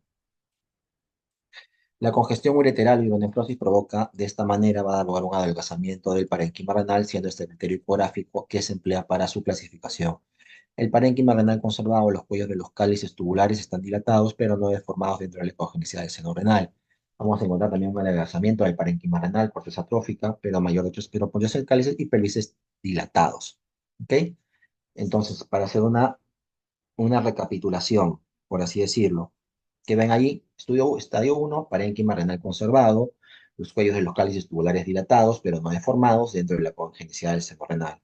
La congestión ureteral y hidronefrosis provoca, de esta manera, va a dar lugar a un adelgazamiento del parénquima renal, siendo este el criterio ecográfico que se emplea para su clasificación. El parénquima renal conservado, los cuellos de los cálices tubulares están dilatados, pero no deformados dentro de la ecogenicidad del seno renal. Vamos a encontrar también un adelgazamiento del parénquima renal, corteza atrófica, pero mayor de 8 el cálices y pelvices dilatados. ¿Ok? Entonces, para hacer una recapitulación, por así decirlo, que ven allí, estadio 1, parénquima renal conservado, los cuellos de los cálices tubulares dilatados, pero no deformados dentro de la congenicidad del seno renal.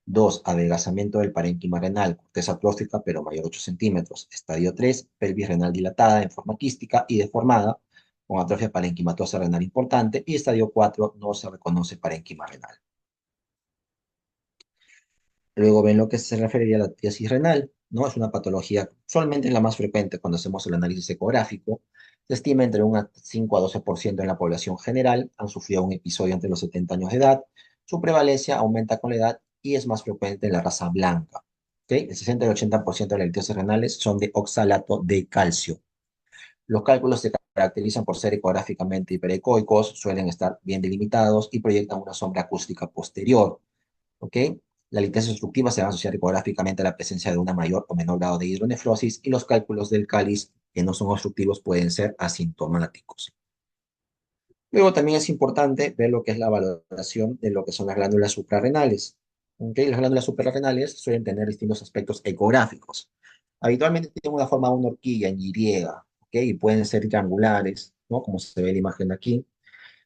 2, adelgazamiento del parénquima renal, corteza atrófica, pero mayor 8 centímetros. Estadio 3, pelvis renal dilatada en forma quística y deformada, con atrofia parenquimatosa renal importante. Y estadio 4, no se reconoce parénquima renal. Luego ven lo que se referiría a la tiasis renal, ¿no? Es una patología, usualmente es la más frecuente cuando hacemos el análisis ecográfico. Se estima entre un 5 a 12% en la población general han sufrido un episodio entre los 70 años de edad. Su prevalencia aumenta con la edad y es más frecuente en la raza blanca. ¿Ok? El 60 y 80% de las litiasis renales son de oxalato de calcio. Los cálculos se caracterizan por ser ecográficamente hiperecoicos, suelen estar bien delimitados y proyectan una sombra acústica posterior. ¿Ok? La litiasis obstructiva se va a asociar ecográficamente a la presencia de una mayor o menor grado de hidronefrosis y los cálculos del cáliz que no son obstructivos pueden ser asintomáticos. Luego también es importante ver lo que es la valoración de lo que son las glándulas suprarrenales. ¿Ok? Las glándulas suprarrenales suelen tener distintos aspectos ecográficos. Habitualmente tienen una forma de una horquilla en Y, ¿ok? Y pueden ser triangulares, ¿no? Como se ve en la imagen de aquí.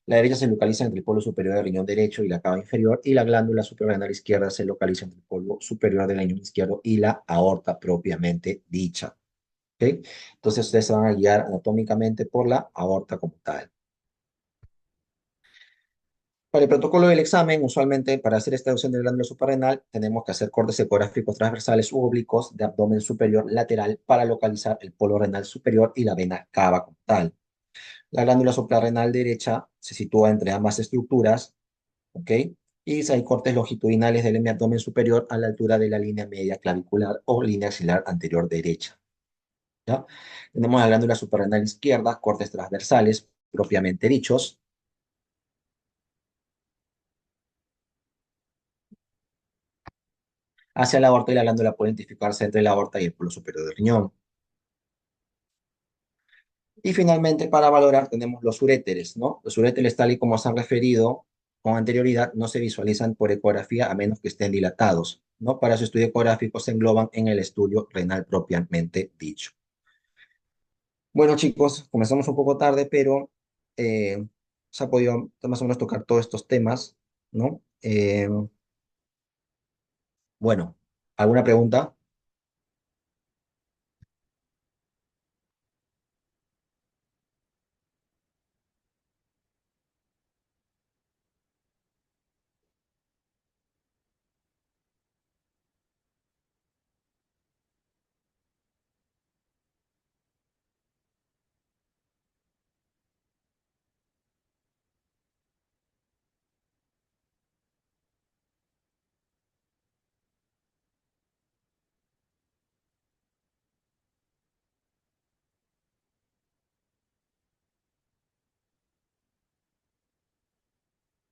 La derecha se localiza entre el polo superior del riñón derecho y la cava inferior, y la glándula suprarrenal izquierda se localiza entre el polo superior del riñón izquierdo y la aorta propiamente dicha. ¿Ok? Entonces ustedes se van a guiar anatómicamente por la aorta como tal. Para el protocolo del examen, usualmente para hacer esta erupción del glándula suprarrenal, tenemos que hacer cortes ecográficos transversales u oblicuos de abdomen superior lateral para localizar el polo renal superior y la vena cava como tal. La glándula suprarrenal derecha se sitúa entre ambas estructuras, ¿ok? Y hay cortes longitudinales del abdomen superior a la altura de la línea media clavicular o línea axilar anterior derecha, ¿ya? Tenemos la glándula suprarrenal izquierda, cortes transversales propiamente dichos, hacia la aorta, y la glándula puede identificarse entre la aorta y el polo superior del riñón. Y finalmente, para valorar, tenemos los uréteres, ¿no? Los uréteres, tal y como se han referido con anterioridad, no se visualizan por ecografía a menos que estén dilatados, ¿no? Para su estudio ecográfico se engloban en el estudio renal propiamente dicho. Bueno, chicos, comenzamos un poco tarde, pero se ha podido más o menos tocar todos estos temas, ¿no? Bueno, ¿alguna pregunta?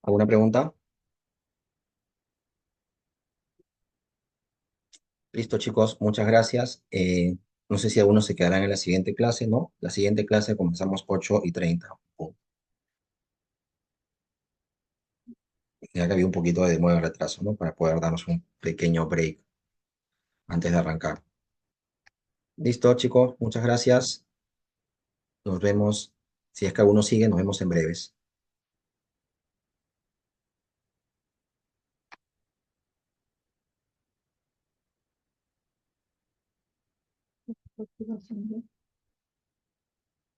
¿Alguna pregunta? Listo, chicos, muchas gracias. No sé si algunos se quedarán en la siguiente clase, ¿no? La siguiente clase comenzamos 8:30. Ya que había un poquito de demora de retraso, ¿no? Para poder darnos un pequeño break antes de arrancar. Listo, chicos, muchas gracias. Nos vemos. Si es que alguno sigue, nos vemos en breves.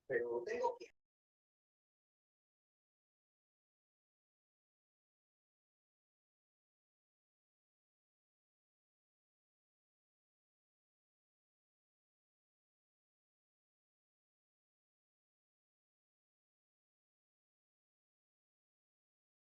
Pero tengo que